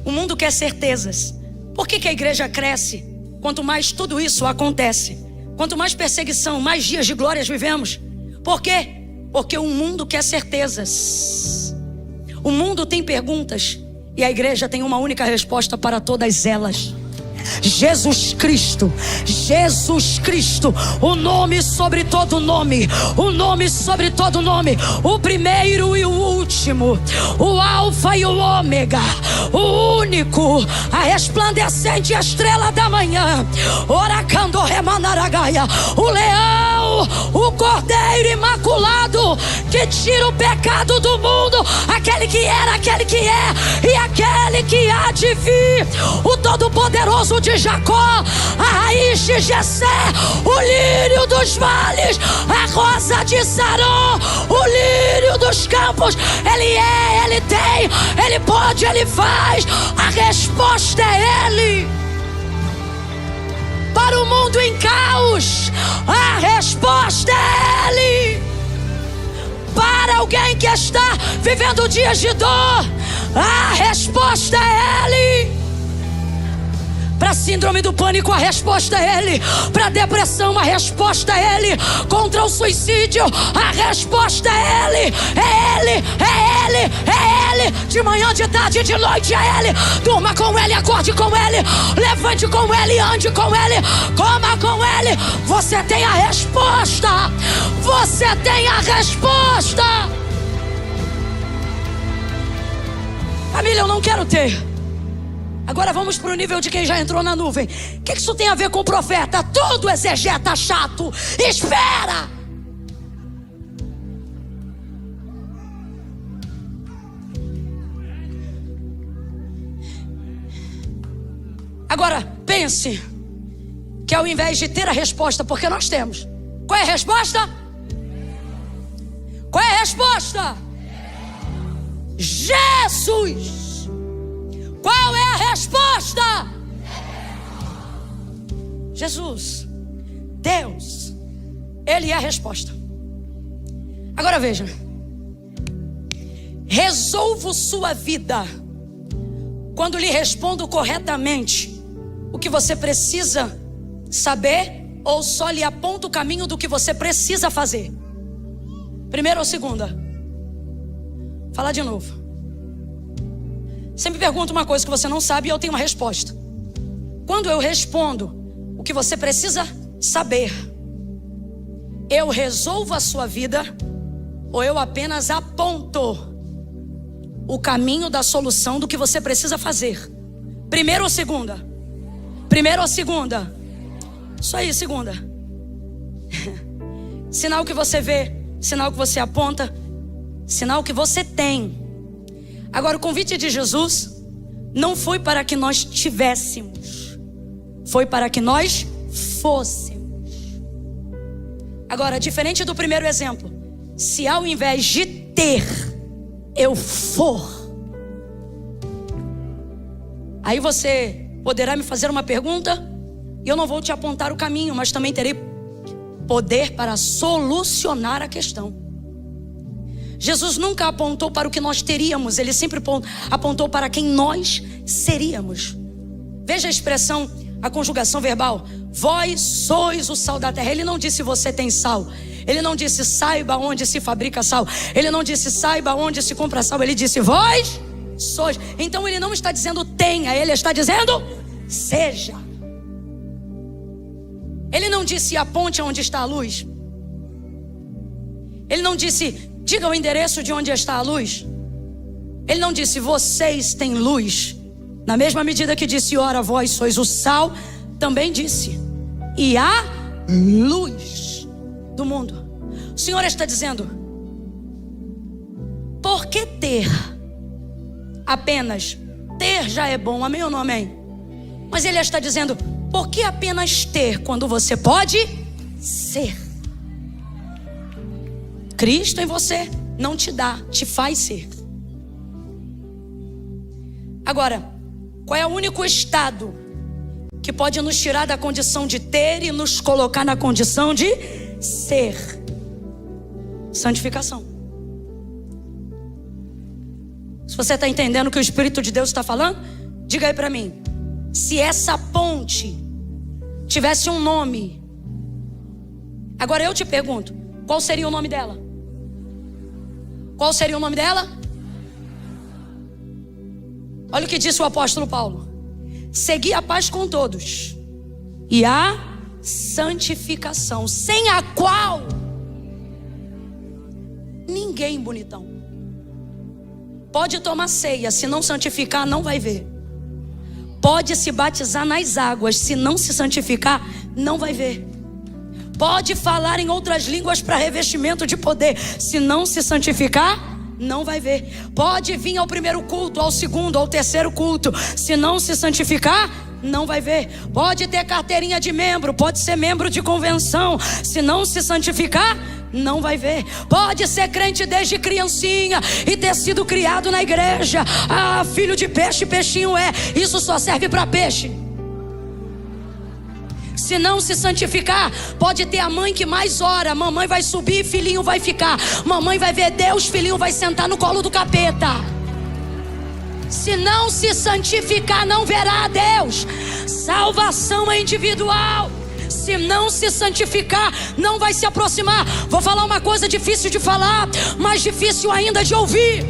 O mundo quer certezas. Por que a igreja cresce? Quanto mais tudo isso acontece, quanto mais perseguição, mais dias de glórias vivemos. Por quê? Porque o mundo quer certezas. O mundo tem perguntas e a igreja tem uma única resposta para todas elas: Jesus Cristo. Jesus Cristo, o nome sobre todo nome, o nome sobre todo nome, o primeiro e o último, o alfa e o ômega, o único, a resplandecente estrela da manhã, oracando remanaragaia, o leão, o cordeiro imaculado que tira o pecado do mundo, aquele que era, aquele que é e aquele que há de vir, o todo-poderoso de Jacó, a raiz de Jessé, o lírio dos vales, a rosa de Sarão, o lírio dos campos. Ele é, ele tem, ele pode, ele faz. A resposta é ele. Para o mundo em caos, a resposta é ele. Para alguém que está vivendo dias de dor, a resposta é ele. Para síndrome do pânico, a resposta é ele. Para depressão, a resposta é ele. Contra o suicídio, a resposta é ele. É ele, é ele, é ele. De manhã, de tarde, de noite, é ele. Durma com ele, acorde com ele. Levante com ele, ande com ele. Coma com ele. Você tem a resposta. Você tem a resposta. Família, eu não quero ter. Agora vamos para o nível de quem já entrou na nuvem. O que isso tem a ver com o profeta? Todo exegeta chato. Espera! Agora pense que ao invés de ter a resposta, porque nós temos. Qual é a resposta? Qual é a resposta? Jesus! Qual é a resposta? Jesus, Deus, Ele é a resposta. Agora veja, resolvo sua vida quando lhe respondo corretamente o que você precisa saber, ou só lhe aponto o caminho do que você precisa fazer? Primeira ou segunda? Falar de novo. Sempre pergunto uma coisa que você não sabe e eu tenho uma resposta. Quando eu respondo o que você precisa saber, eu resolvo a sua vida, ou eu apenas aponto o caminho da solução do que você precisa fazer? Primeira ou segunda? Primeira ou segunda? Isso aí, segunda. Sinal que você vê, sinal que você aponta, sinal que você tem. Agora, o convite de Jesus não foi para que nós tivéssemos, foi para que nós fôssemos. Agora, diferente do primeiro exemplo, se ao invés de ter, eu for, aí você poderá me fazer uma pergunta e eu não vou te apontar o caminho, mas também terei poder para solucionar a questão. Jesus nunca apontou para o que nós teríamos, ele sempre apontou para quem nós seríamos. Veja a expressão, a conjugação verbal: vós sois o sal da terra. Ele não disse você tem sal, ele não disse saiba onde se fabrica sal, ele não disse saiba onde se compra sal, ele disse vós sois. Então ele não está dizendo tenha, ele está dizendo seja. Ele não disse aponte onde está a luz, ele não disse diga o endereço de onde está a luz, ele não disse vocês têm luz. Na mesma medida que disse ora vós sois o sal, também disse e a luz do mundo. O Senhor está dizendo: por que ter? Apenas ter já é bom, amém ou não amém? Mas ele está dizendo: por que apenas ter quando você pode ser? Cristo em você não te dá, te faz ser. Agora, qual é o único estado que pode nos tirar da condição de ter e nos colocar na condição de ser? Santificação. Se você está entendendo o que o Espírito de Deus está falando, diga aí para mim. Se essa ponte tivesse um nome, agora eu te pergunto, qual seria o nome dela? Qual seria o nome dela? Olha o que disse o apóstolo Paulo: segui a paz com todos e a santificação, sem a qual ninguém, bonitão, pode tomar ceia, se não santificar não vai ver. Pode se batizar nas águas, se não se santificar não vai ver. Pode falar em outras línguas para revestimento de poder, se não se santificar não vai ver. Pode vir ao primeiro culto, ao segundo, ao terceiro culto, se não se santificar não vai ver. Pode ter carteirinha de membro, pode ser membro de convenção, se não se santificar não vai ver. Pode ser crente desde criancinha e ter sido criado na igreja. Ah, filho de peixe, peixinho é. Isso só serve para peixe. Se não se santificar, pode ter a mãe que mais ora, mamãe vai subir, filhinho vai ficar. Mamãe vai ver Deus, filhinho vai sentar no colo do capeta. Se não se santificar, não verá a Deus. Salvação é individual. Se não se santificar, não vai se aproximar. Vou falar uma coisa difícil de falar, mas difícil ainda de ouvir.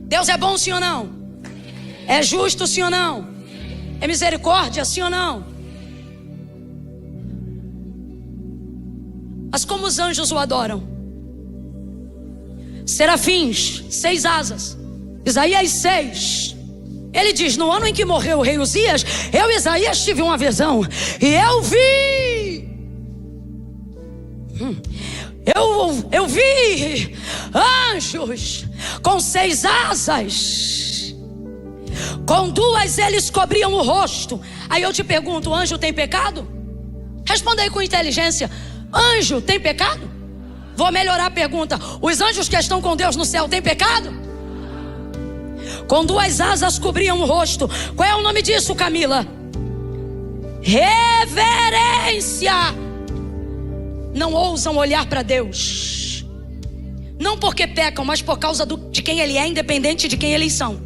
Deus é bom, sim ou não? É justo, sim ou não? É misericórdia, sim ou não? Mas como os anjos o adoram? Serafins, 6 asas. Isaías 6. Ele diz: no ano em que morreu o rei Uzias, eu, Isaías, tive uma visão e eu vi. Eu vi anjos com 6 asas. Com 2 eles cobriam o rosto. Aí eu te pergunto: anjo tem pecado? Responda aí com inteligência. Anjo tem pecado? Vou melhorar a pergunta: os anjos que estão com Deus no céu têm pecado? Com 2 asas cobriam o rosto. Qual é o nome disso, Camila? Reverência. não ousam olhar para Deus. Não porque pecam, mas por causa de quem Ele é, independente de quem eles são.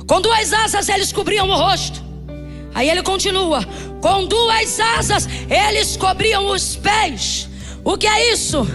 Com 2 asas eles cobriam o rosto. Aí ele continua: com 2 asas eles cobriam os pés. O que é isso?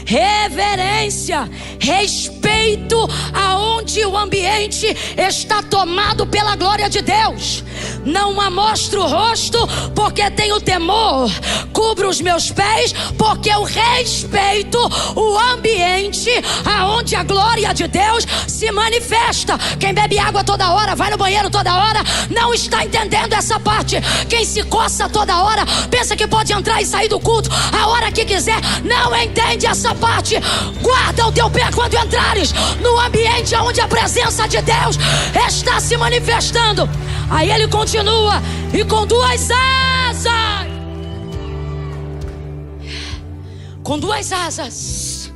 Reverência, respeito aonde o ambiente está tomado pela glória de Deus. Não amostro o rosto porque tenho temor. Cubro os meus pés porque eu respeito o ambiente aonde a glória de Deus se manifesta. Quem bebe água toda hora, vai no banheiro toda hora, não está entendendo essa parte. Quem se coça toda hora, pensa que pode entrar e sair do culto a hora que quiser, não entende essa parte. Guarda o teu pé quando entrares no ambiente onde a presença de Deus está se manifestando. Aí ele continua: e com 2 asas, com 2 asas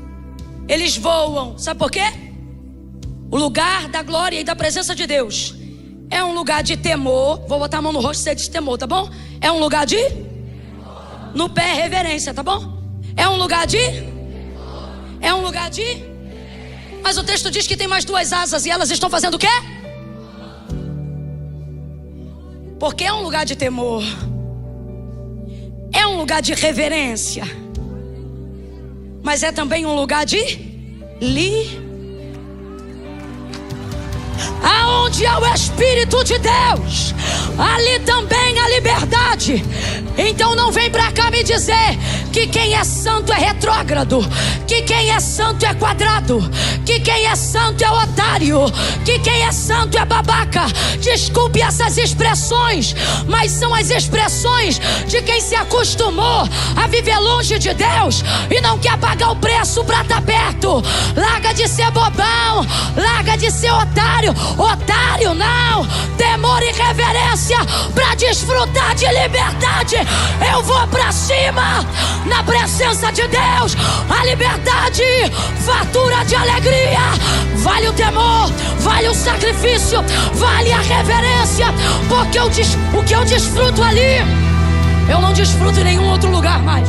eles voam. Sabe por quê? O lugar da glória e da presença de Deus é um lugar de temor. Vou botar a mão no rosto e você diz temor, tá bom? É um lugar de no pé é reverência, tá bom? É um lugar de mas o texto diz que tem mais 2 asas e elas estão fazendo o quê? Porque é um lugar de temor, é um lugar de reverência, mas é também um lugar de aonde há o Espírito de Deus, ali também há liberdade. Então não vem pra cá me dizer que quem é santo é retrógrado, que quem é santo é quadrado, que quem é santo é otário, que quem é santo é babaca. Desculpe essas expressões, mas são as expressões de quem se acostumou a viver longe de Deus e não quer pagar o preço pra estar perto. Larga de ser bobão, larga de ser otário. Otário não, temor e reverência pra desfrutar de liberdade. Eu vou pra cima na presença de Deus. A liberdade, fatura de alegria. Vale o temor, vale o sacrifício, vale a reverência. Porque o que eu desfruto ali, eu não desfruto em nenhum outro lugar mais.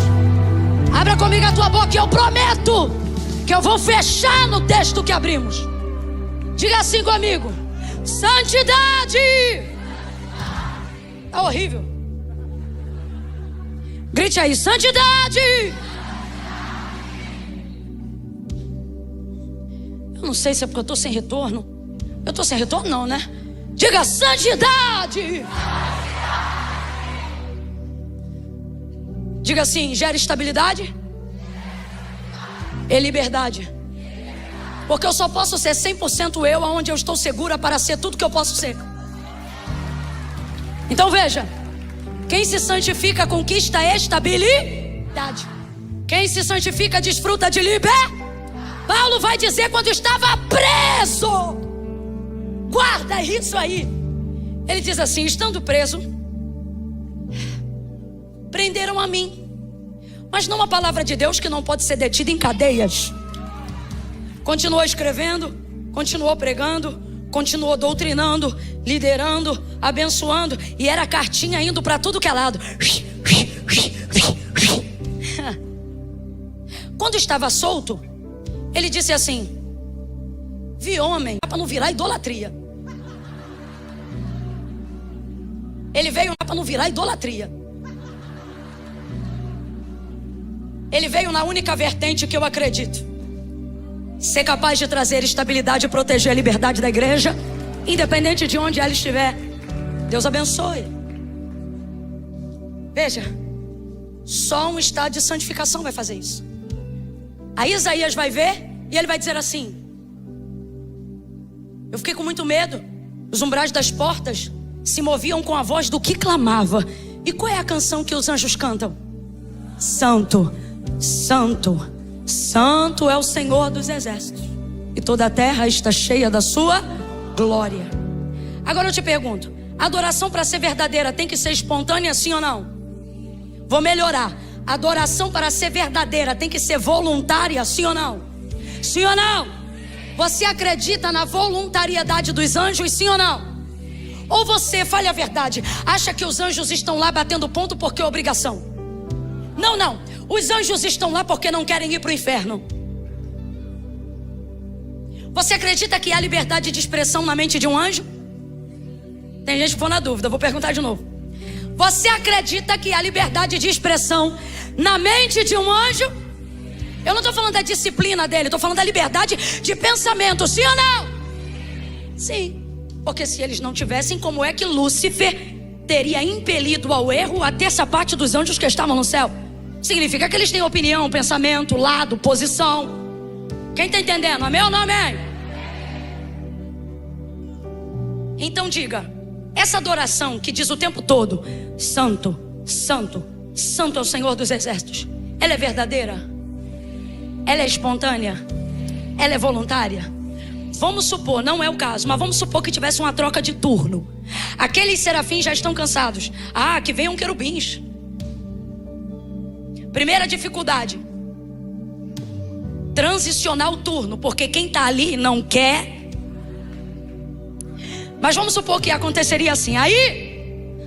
Abra comigo a tua boca e eu prometo que eu vou fechar no texto que abrimos. Diga assim comigo: santidade. Tá horrível. Grite aí: santidade. Eu não sei se é porque eu tô sem retorno. Eu tô sem retorno não, né? Diga: santidade. Diga assim: gera estabilidade e liberdade. Porque eu só posso ser 100% eu aonde eu estou segura para ser tudo que eu posso ser. Então veja: quem se santifica conquista estabilidade. Quem se santifica desfruta de liberdade. Paulo vai dizer quando estava preso. Guarda isso aí. Ele diz assim: estando preso, prenderam a mim. Mas não a palavra de Deus, que não pode ser detida em cadeias. Continuou escrevendo, continuou pregando, continuou doutrinando, liderando, abençoando. E era cartinha indo para tudo que é lado. Quando estava solto, ele disse assim: vi homem, para não virar idolatria. Ele veio para não virar idolatria. Ele veio na única vertente que eu acredito: ser capaz de trazer estabilidade e proteger a liberdade da igreja, independente de onde ela estiver. Deus abençoe. Veja, só um estado de santificação vai fazer isso. Aí Isaías vai ver e ele vai dizer assim: eu fiquei com muito medo. Os umbrais das portas se moviam com a voz do que clamava. E qual é a canção que os anjos cantam? Santo, Santo, Santo é o Senhor dos exércitos, e toda a terra está cheia da sua glória. Agora eu te pergunto: a adoração para ser verdadeira tem que ser espontânea, sim ou não? Vou melhorar: a adoração para ser verdadeira tem que ser voluntária, sim ou não? Sim ou não? Você acredita na voluntariedade dos anjos, sim ou não? Ou você, fale a verdade, acha que os anjos estão lá batendo ponto porque é obrigação? Não. Os anjos estão lá porque não querem ir para o inferno. Você acredita que há liberdade de expressão na mente de um anjo? Tem gente que ficou na dúvida, vou perguntar de novo. Você acredita que há liberdade de expressão na mente de um anjo? Eu não estou falando da disciplina dele, estou falando da liberdade de pensamento, sim ou não? Sim, porque se eles não tivessem, como é que Lúcifer teria impelido ao erro a terça parte dos anjos que estavam no céu? Significa que eles têm opinião, pensamento, lado, posição. Quem está entendendo? Amém ou não amém? Então diga, essa adoração que diz o tempo todo: Santo, Santo, Santo é o Senhor dos Exércitos, ela é verdadeira? Ela é espontânea? Ela é voluntária? Vamos supor, não é o caso, mas vamos supor que tivesse uma troca de turno. Aqueles serafins já estão cansados. Que venham querubins. Primeira dificuldade: transicionar o turno, porque quem está ali não quer. Mas vamos supor que aconteceria assim. Aí,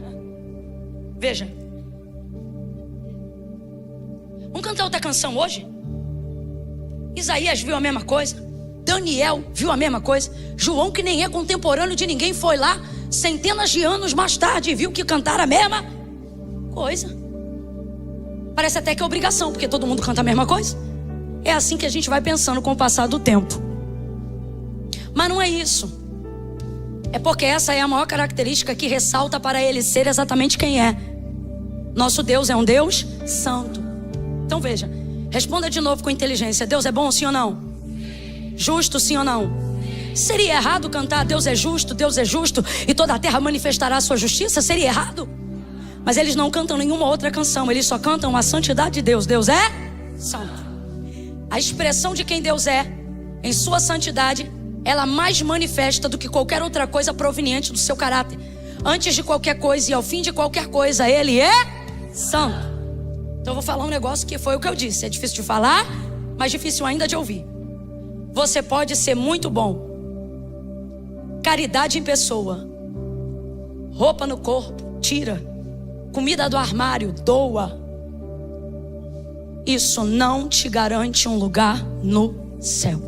veja, vamos cantar outra canção hoje? Isaías viu a mesma coisa, Daniel viu a mesma coisa, João, que nem é contemporâneo de ninguém, foi lá centenas de anos mais tarde e viu que cantaram a mesma coisa. Parece até que é obrigação, porque todo mundo canta a mesma coisa. É assim que a gente vai pensando com o passar do tempo. Mas não é isso. É porque essa é a maior característica que ressalta para ele ser exatamente quem é. Nosso Deus é um Deus santo. Então veja, responda de novo com inteligência: Deus é bom, sim ou não? Justo, sim ou não? Seria errado cantar Deus é justo e toda a terra manifestará a sua justiça? Seria errado? Mas eles não cantam nenhuma outra canção, eles só cantam a santidade de Deus. Deus é santo. A expressão de quem Deus é, em sua santidade, ela mais manifesta do que qualquer outra coisa proveniente do seu caráter. Antes de qualquer coisa e ao fim de qualquer coisa, Ele é santo. Então eu vou falar um negócio que foi o que eu disse. É difícil de falar, mas difícil ainda de ouvir. Você pode ser muito bom, caridade em pessoa, roupa no corpo, tira, comida do armário, doa. Isso não te garante um lugar no céu.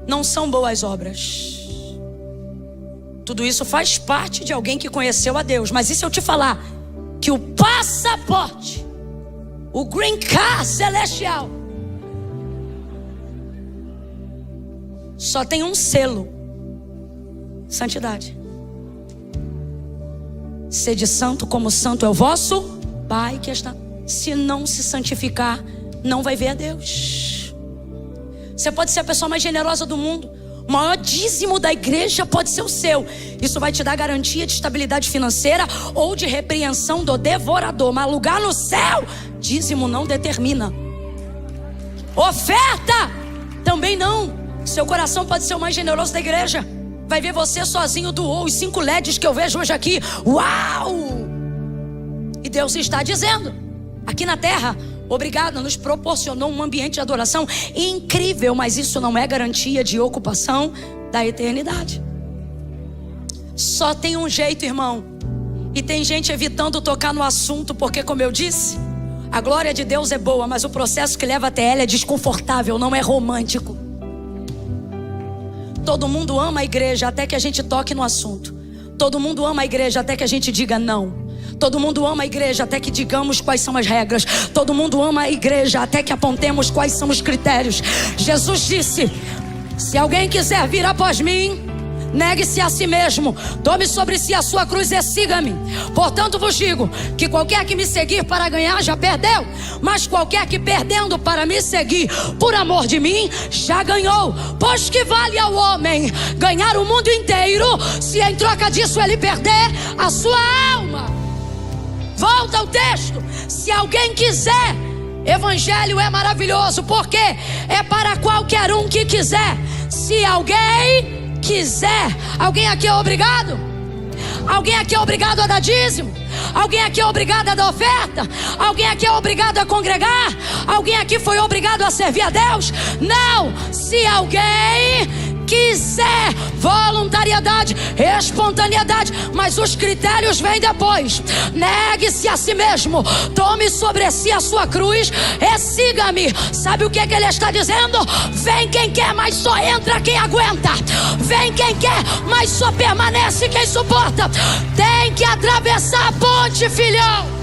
Não são boas obras. Tudo isso faz parte de alguém que conheceu a Deus. Mas e se eu te falar que o passaporte, o green card celestial, só tem um selo: santidade. Sede santo como santo é o vosso Pai que está. Se não se santificar, não vai ver a Deus. Você pode ser a pessoa mais generosa do mundo, o maior dízimo da igreja pode ser o seu. Isso vai te dar garantia de estabilidade financeira ou de repreensão do devorador. Mas lugar no céu, dízimo não determina. Oferta também não. Seu coração pode ser o mais generoso da igreja, vai ver você sozinho doou os 5 LEDs que eu vejo hoje aqui. Uau! E Deus está dizendo: aqui na terra, obrigado, nos proporcionou um ambiente de adoração incrível, mas isso não é garantia de ocupação da eternidade. Só tem um jeito, irmão. E tem gente evitando tocar no assunto, porque, como eu disse, a glória de Deus é boa, mas o processo que leva até ela é desconfortável, não é romântico. Todo mundo ama a igreja até que a gente toque no assunto. Todo mundo ama a igreja até que a gente diga não. Todo mundo ama a igreja até que digamos quais são as regras. Todo mundo ama a igreja até que apontemos quais são os critérios. Jesus disse: se alguém quiser vir após mim, negue-se a si mesmo, tome sobre si a sua cruz e siga-me. Portanto vos digo que qualquer que me seguir para ganhar já perdeu, mas qualquer que perdendo para me seguir por amor de mim já ganhou. Pois que vale ao homem ganhar o mundo inteiro, se em troca disso ele perder a sua alma? Volta ao texto. Se alguém quiser, evangelho é maravilhoso, porque é para qualquer um que quiser. Se alguém quiser. Alguém aqui é obrigado? Alguém aqui é obrigado a dar dízimo? Alguém aqui é obrigado a dar oferta? Alguém aqui é obrigado a congregar? Alguém aqui foi obrigado a servir a Deus? Não. Se alguém quiser. Voluntariedade, espontaneidade, mas os critérios vêm depois. Negue-se a si mesmo, tome sobre si a sua cruz e siga-me. Sabe o que ele está dizendo? Vem quem quer, mas só entra quem aguenta. Vem quem quer, mas só permanece quem suporta. Tem que atravessar a ponte, filhão.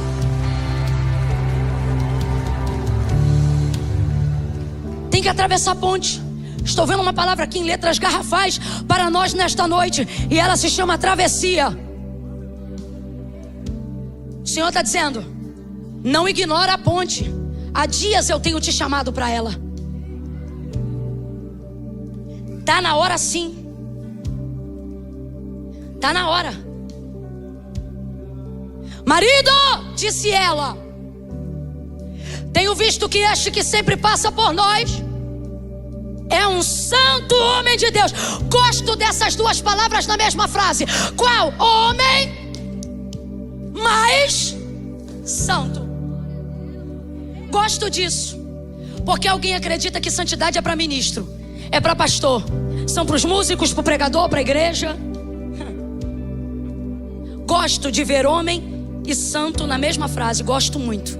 Tem que atravessar a ponte. Estou vendo uma palavra aqui em letras garrafais para nós nesta noite, e ela se chama travessia. O Senhor está dizendo: não ignora a ponte. Há dias eu tenho te chamado para ela. Tá na hora sim. Tá na hora. Marido, disse ela, tenho visto que este que sempre passa por nós é um santo homem de Deus. Gosto dessas duas palavras na mesma frase. Qual? Homem mais santo. Gosto disso, porque alguém acredita que santidade é para ministro, é para pastor, são para os músicos, para o pregador, para a igreja. Gosto de ver homem e santo na mesma frase. Gosto muito.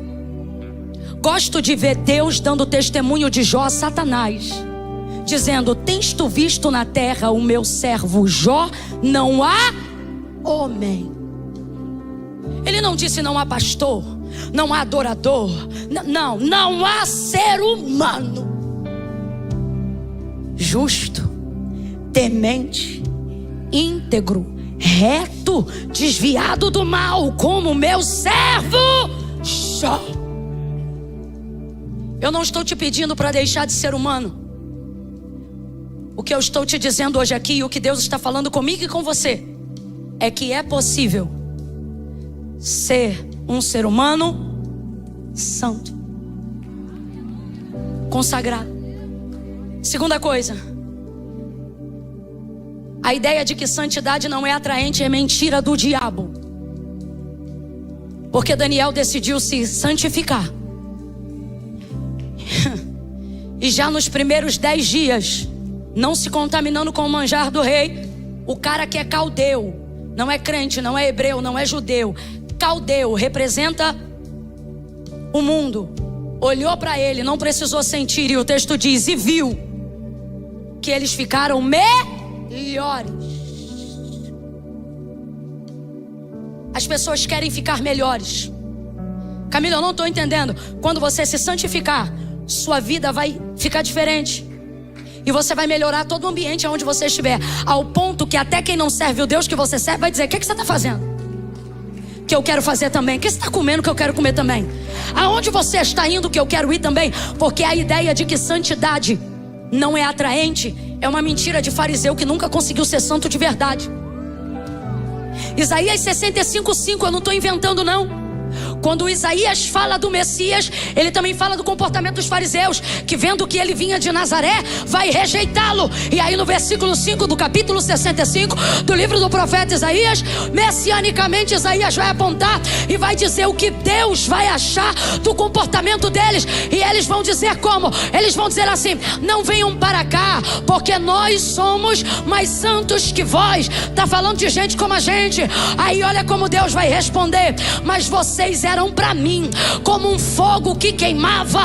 Gosto de ver Deus dando testemunho de Jó a Satanás, dizendo: tens tu visto na terra o meu servo Jó? Não há homem. Ele não disse não há pastor, não há adorador, não há ser humano justo, temente, íntegro, reto, desviado do mal, como o meu servo Jó. Eu não estou te pedindo para deixar de ser humano. O que eu estou te dizendo hoje aqui, e o que Deus está falando comigo e com você, é que é possível ser um ser humano santo, consagrado. Segunda coisa, a ideia de que santidade não é atraente é mentira do diabo. Porque Daniel decidiu se santificar. E já nos primeiros 10 dias, não se contaminando com o manjar do rei, o cara que é caldeu, não é crente, não é hebreu, não é judeu, caldeu, representa o mundo, olhou para ele, não precisou sentir, e o texto diz: e viu que eles ficaram melhores. As pessoas querem ficar melhores. Camila, eu não estou entendendo. Quando você se santificar, sua vida vai ficar diferente, e você vai melhorar todo o ambiente onde você estiver, ao ponto que até quem não serve o Deus que você serve vai dizer: o que você está fazendo? Que eu quero fazer também. O que você está comendo? Que eu quero comer também. Aonde você está indo? Que eu quero ir também. Porque a ideia de que santidade não é atraente é uma mentira de fariseu que nunca conseguiu ser santo de verdade. Isaías 65:5, eu não estou inventando não. Quando Isaías fala do Messias, ele também fala do comportamento dos fariseus, que vendo que ele vinha de Nazaré, vai rejeitá-lo. E aí no versículo 5 do capítulo 65 do livro do profeta Isaías, messianicamente Isaías vai apontar e vai dizer o que Deus vai achar do comportamento deles. E eles vão dizer como? Eles vão dizer assim: não venham para cá, porque nós somos mais santos que vós. Está falando de gente como a gente. Aí olha como Deus vai responder: mas vocês eram para mim como um fogo que queimava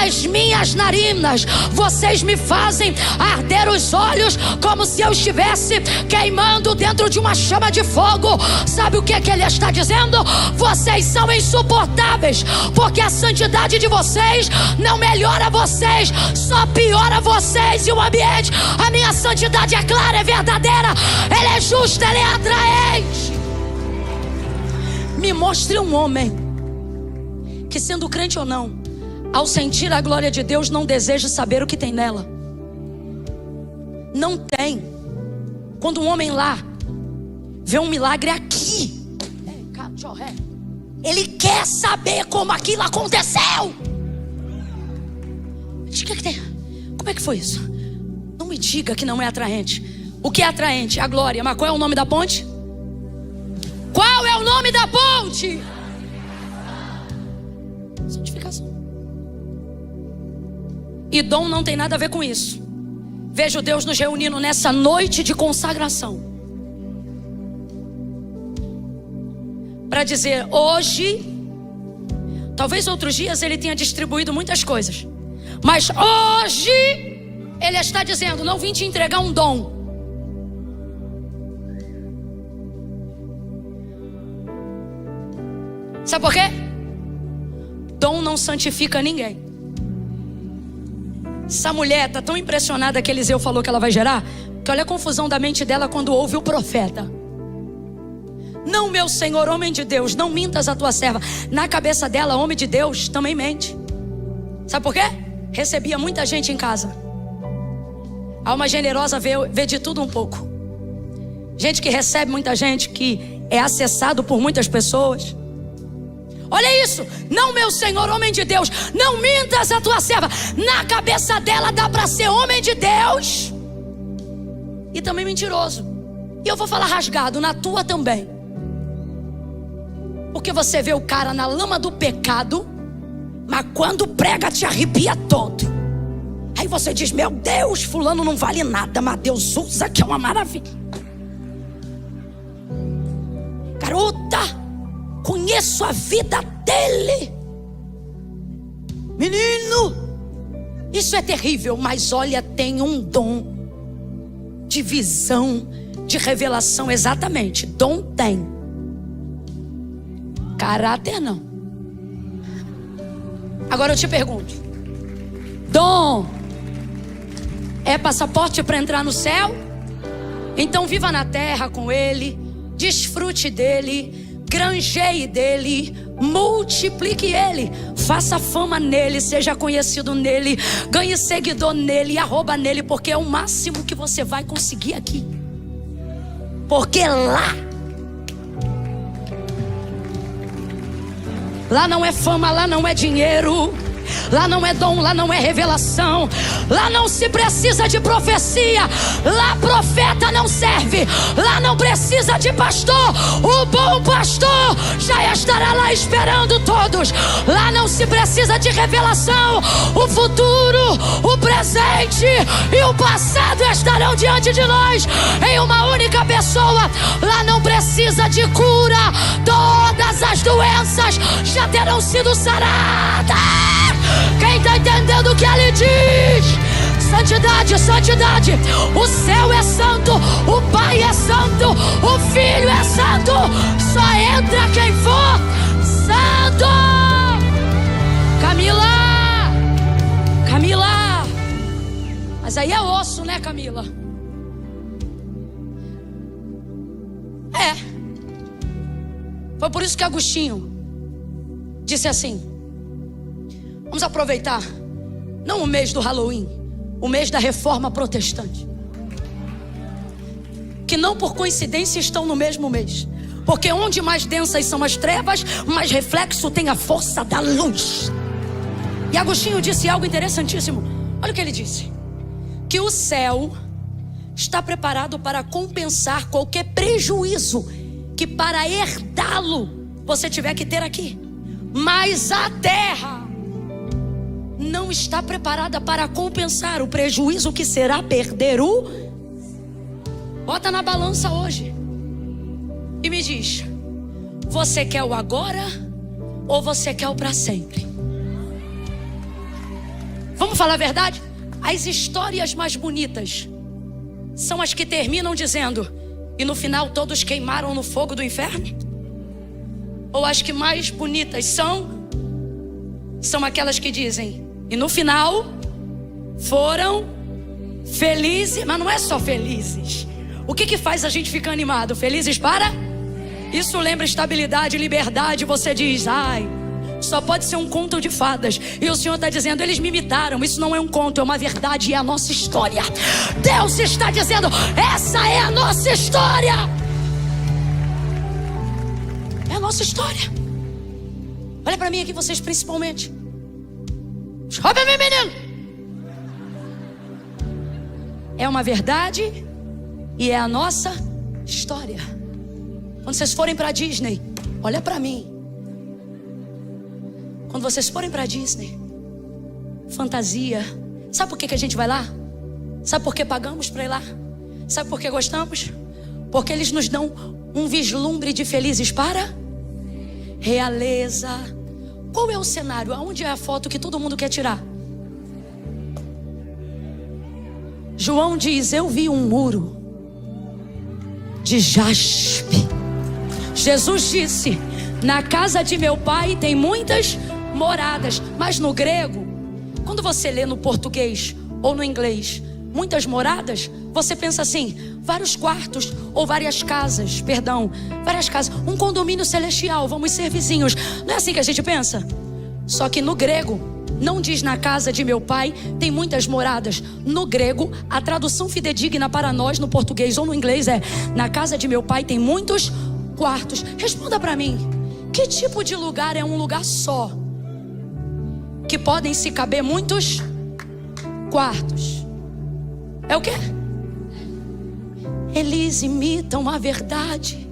as minhas narinas. Vocês me fazem arder os olhos como se eu estivesse queimando dentro de uma chama de fogo. Sabe o que ele está dizendo? Vocês são insuportáveis, porque a santidade de vocês não melhora vocês, só piora vocês e o ambiente. A minha santidade é clara, é verdadeira, ela é justa, ela é atraente. Me mostre um homem que, sendo crente ou não, ao sentir a glória de Deus, não deseja saber o que tem nela. Não tem. Quando um homem lá vê um milagre aqui, ele quer saber como aquilo aconteceu. O que tem? Como é que foi isso? Não me diga que não é atraente. O que é atraente? A glória. Mas qual é o nome da ponte? Qual é o nome da ponte? Santificação. E dom não tem nada a ver com isso. vejo Deus nos reunindo nessa noite de consagração para dizer: hoje, talvez outros dias Ele tenha distribuído muitas coisas, mas hoje Ele está dizendo: não vim te entregar um dom. Sabe por quê? Dom não santifica ninguém. Essa mulher está tão impressionada que Eliseu falou que ela vai gerar, que olha a confusão da mente dela quando ouve o profeta: não, meu Senhor, homem de Deus, não mintas a tua serva. Na cabeça dela, homem de Deus também mente. Sabe por quê? Recebia muita gente em casa. Alma generosa vê de tudo um pouco. Gente que recebe muita gente, que é acessado por muitas pessoas. Olha isso: não, meu Senhor, homem de Deus, não mintas a tua serva. Na cabeça dela dá para ser homem de Deus e também mentiroso. E eu vou falar rasgado, na tua também. Porque você vê o cara na lama do pecado, mas quando prega te arrepia todo. Aí você diz: meu Deus, fulano não vale nada, mas Deus usa, que é uma maravilha. Garota, conheço a vida dele. Menino, isso é terrível, mas olha, tem um dom de visão, de revelação. Exatamente, dom tem, caráter não. Agora eu te pergunto: dom é passaporte para entrar no céu? Então viva na terra com ele, desfrute dele, granjeie dele, multiplique ele, faça fama nele, seja conhecido nele, ganhe seguidor nele, arroba nele, porque é o máximo que você vai conseguir aqui. Porque lá não é fama, lá não é dinheiro, lá não é dom, lá não é revelação, lá não se precisa de profecia, lá profeta não serve, lá não precisa de pastor, o bom pastor já estará lá esperando todos. Lá não se precisa de revelação, o futuro, o presente e o passado estarão diante de nós em uma única pessoa. Lá não precisa de cura, todas as doenças já terão sido saradas. Quem está entendendo o que ele diz? Santidade, santidade. O céu é santo, o Pai é santo, o Filho é santo. Só entra quem for santo. Camila. Mas aí é osso, né, Camila? É. Foi por isso que Agostinho disse assim: vamos aproveitar, não o mês do Halloween, o mês da reforma protestante, que não por coincidência estão no mesmo mês, porque onde mais densas são as trevas, mais reflexo tem a força da luz. E Agostinho disse algo interessantíssimo. Olha o que ele disse: que o céu está preparado para compensar qualquer prejuízo que para herdá-lo você tiver que ter aqui, mas a terra não está preparada para compensar o prejuízo que será perder o... Bota na balança hoje e me diz: você quer o agora ou você quer o para sempre? Vamos falar a verdade? As histórias mais bonitas são as que terminam dizendo: e no final todos queimaram no fogo do inferno? Ou as que mais bonitas são aquelas que dizem: e no final foram felizes? Mas não é só felizes. O que faz a gente ficar animado? Felizes para? Isso lembra estabilidade, liberdade. Você diz: ai, só pode ser um conto de fadas. E o Senhor está dizendo: eles me imitaram. Isso não é um conto, é uma verdade, é a nossa história. Deus está dizendo: essa é a nossa história. É a nossa história. Olha para mim aqui, vocês principalmente. Olha para mim, menino. É uma verdade e é a nossa história. Quando vocês forem para Disney, olha para mim. Quando vocês forem para Disney, fantasia, sabe por que a gente vai lá? Sabe por que pagamos para ir lá? Sabe por que gostamos? Porque eles nos dão um vislumbre de felizes para realeza. Qual é o cenário? Aonde é a foto que todo mundo quer tirar? João diz: eu vi um muro de jaspe. Jesus disse: na casa de meu pai tem muitas moradas. Mas no grego, quando você lê no português ou no inglês muitas moradas, você pensa assim: vários quartos ou várias casas, várias casas, um condomínio celestial, vamos ser vizinhos. Não é assim que a gente pensa? Só que no grego não diz na casa de meu pai tem muitas moradas. No grego, a tradução fidedigna para nós no português ou no inglês é: na casa de meu pai tem muitos quartos. Responda para mim, que tipo de lugar é um lugar só que podem se caber muitos quartos? É o quê? Eles imitam a verdade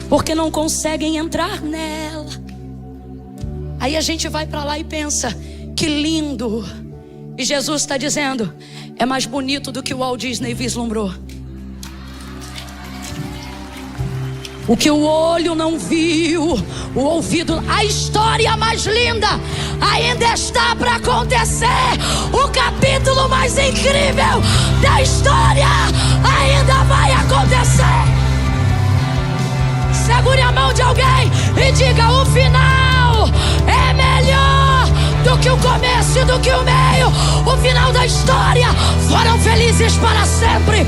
porque não conseguem entrar nela. Aí a gente vai para lá e pensa: que lindo. E Jesus está dizendo: é mais bonito do que o Walt Disney vislumbrou. O que o olho não viu, o ouvido, a história mais linda ainda está para acontecer. O capítulo mais incrível da história ainda vai acontecer. Segure a mão de alguém e diga: o final é melhor do que o começo e do que o meio. O final da história. Foram felizes para sempre.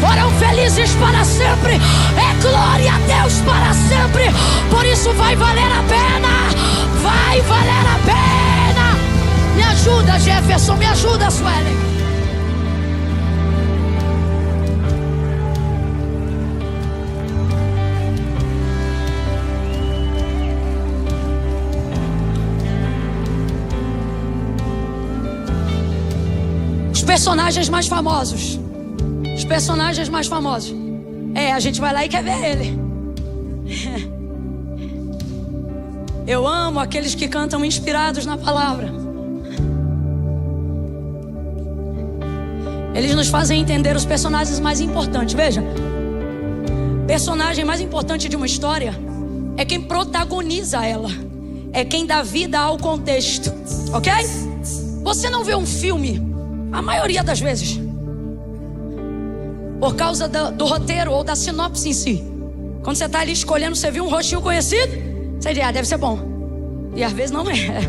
Foram felizes para sempre. É glória a Deus para sempre. Por isso vai valer a pena. Vai valer a pena. Me ajuda, Jefferson. Me ajuda, Suelen. Os personagens mais famosos. Os personagens mais famosos. A gente vai lá e quer ver ele. Eu amo aqueles que cantam inspirados na palavra. Eles nos fazem entender os personagens mais importantes. Veja, personagem mais importante de uma história é quem protagoniza ela. É quem dá vida ao contexto. Ok? Você não vê um filme, a maioria das vezes, por causa do roteiro ou da sinopse em si. Quando você está ali escolhendo, você viu um rostinho conhecido, você diz: deve ser bom. E às vezes não é.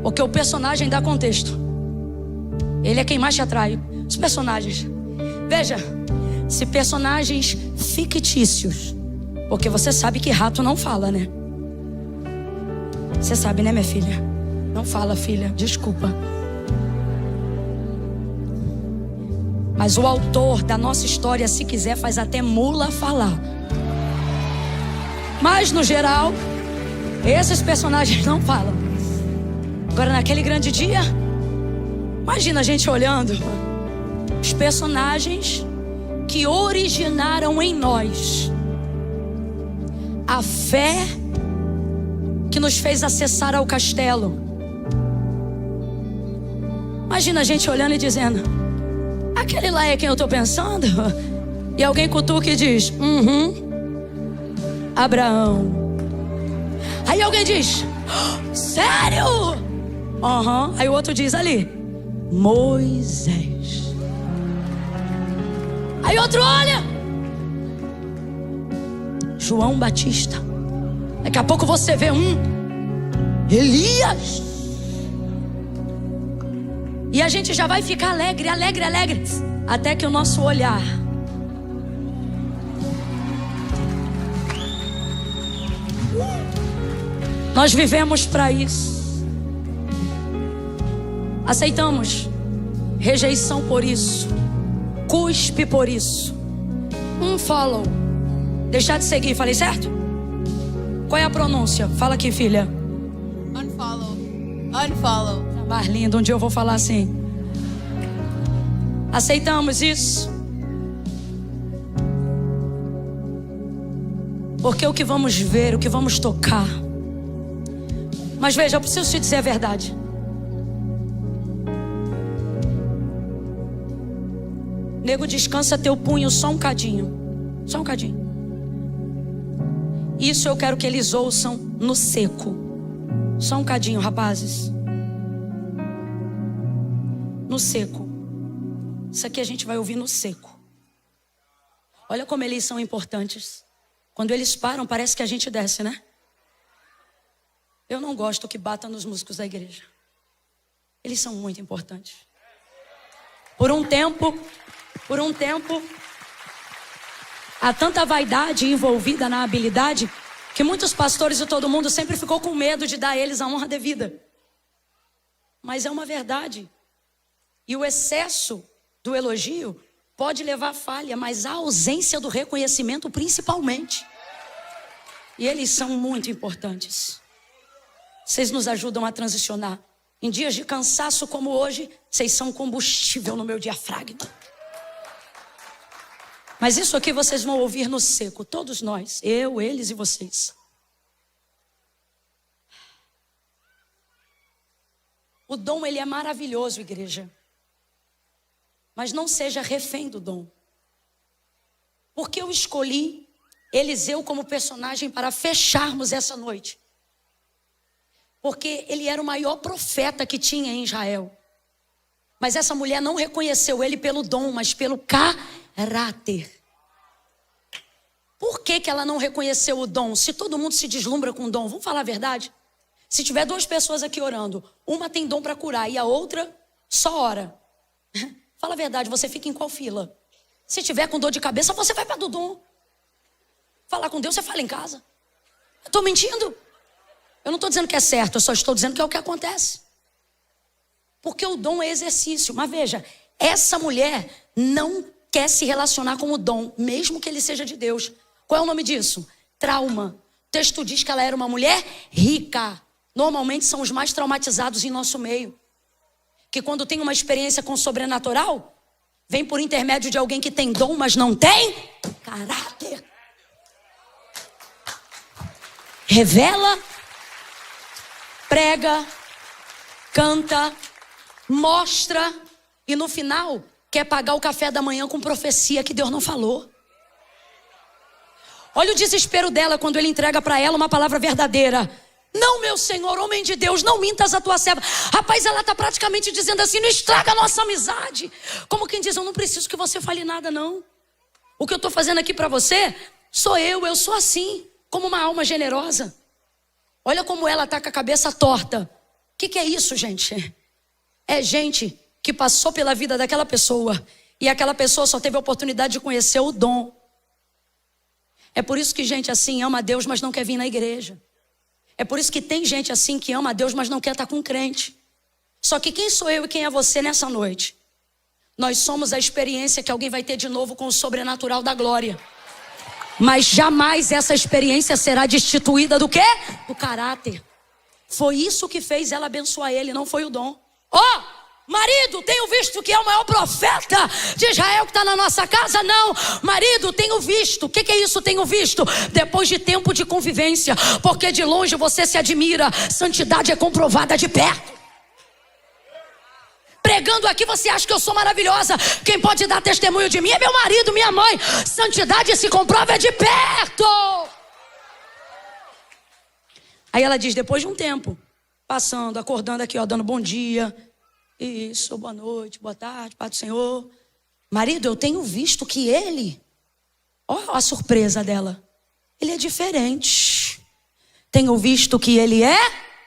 Porque o personagem dá contexto. Ele é quem mais te atrai. Os personagens. Veja, se personagens fictícios, porque você sabe que rato não fala, né? Você sabe, né, minha filha? Não fala, filha, desculpa. Mas o autor da nossa história, se quiser, faz até mula falar. Mas no geral, esses personagens não falam. Agora, naquele grande dia, imagina a gente olhando os personagens que originaram em nós a fé que nos fez acessar ao castelo. Imagina a gente olhando e dizendo: aquele lá é quem eu estou pensando? E alguém cutuca e diz: Abraão. Aí alguém diz: sério? Aí o outro diz ali: Moisés. Aí outro olha: João Batista. Daqui a pouco você vê Elias. E a gente já vai ficar alegre, alegre, alegre, até que o nosso olhar nós vivemos para isso. Aceitamos rejeição por isso, cuspe por isso, follow, deixar de seguir. Falei certo? Qual é a pronúncia? Fala aqui, filha. Unfollow. Unfollow. Mais lindo, um dia eu vou falar assim. Aceitamos isso. Porque o que vamos ver, o que vamos tocar. Mas veja, eu preciso te dizer a verdade. Nego, descansa teu punho só um cadinho. Só um cadinho. Isso eu quero que eles ouçam no seco. Só um cadinho, rapazes. No seco. Isso aqui a gente vai ouvir no seco. Olha como eles são importantes. Quando eles param, parece que a gente desce, né? Eu não gosto que bata nos músicos da igreja. Eles são muito importantes. Por um tempo, há tanta vaidade envolvida na habilidade que muitos pastores e todo mundo sempre ficou com medo de dar a eles a honra devida. Mas é uma verdade. E o excesso do elogio pode levar à falha, mas a ausência do reconhecimento principalmente. E eles são muito importantes. Vocês nos ajudam a transicionar. Em dias de cansaço como hoje, vocês são combustível no meu diafragma. Mas isso aqui vocês vão ouvir no seco, todos nós, eu, eles e vocês. O dom, ele é maravilhoso, igreja. Mas não seja refém do dom. Porque eu escolhi Eliseu como personagem para fecharmos essa noite. Porque ele era o maior profeta que tinha em Israel. Mas essa mulher não reconheceu ele pelo dom, mas pelo caráter. Por que ela não reconheceu o dom? Se todo mundo se deslumbra com o dom, vamos falar a verdade? Se tiver duas pessoas aqui orando, uma tem dom para curar e a outra só ora. Fala a verdade, você fica em qual fila? Se tiver com dor de cabeça, você vai para do dom. Falar com Deus, você fala em casa. Eu estou mentindo? Eu não estou dizendo que é certo, eu só estou dizendo que é o que acontece. Porque o dom é exercício. Mas veja, essa mulher não quer se relacionar com o dom, mesmo que ele seja de Deus. Qual é o nome disso? Trauma. O texto diz que ela era uma mulher rica. Normalmente são os mais traumatizados em nosso meio. Que quando tem uma experiência com o sobrenatural, vem por intermédio de alguém que tem dom, mas não tem caráter. Revela, prega, canta, mostra e no final quer pagar o café da manhã com profecia que Deus não falou. Olha o desespero dela quando ele entrega para ela uma palavra verdadeira. Não, meu Senhor, homem de Deus, não mintas a tua serva. Rapaz, ela está praticamente dizendo assim, não estraga a nossa amizade. Como quem diz, eu não preciso que você fale nada não. O que eu estou fazendo aqui para você, sou eu sou assim, como uma alma generosa. Olha como ela está com a cabeça torta. O que é isso, gente? É gente que passou pela vida daquela pessoa e aquela pessoa só teve a oportunidade de conhecer o dom. É por isso que gente assim ama a Deus, mas não quer vir na igreja. É por isso que tem gente assim que ama a Deus, mas não quer estar com crente. Só que quem sou eu e quem é você nessa noite? Nós somos a experiência que alguém vai ter de novo com o sobrenatural da glória. Mas jamais essa experiência será destituída do quê? Do caráter. Foi isso que fez ela abençoar ele, não foi o dom. Marido, tenho visto que é o maior profeta de Israel que está na nossa casa? Não, marido, tenho visto. O que é isso, tenho visto? Depois de tempo de convivência, porque de longe você se admira, santidade é comprovada de perto. Pregando aqui você acha que eu sou maravilhosa. Quem pode dar testemunho de mim é meu marido, minha mãe. Santidade se comprova de perto. Aí ela diz, depois de um tempo, passando, acordando aqui, dando bom dia. Isso, boa noite, boa tarde, Pai do Senhor. Marido, eu tenho visto que ele, ó a surpresa dela, ele é diferente. Tenho visto que ele é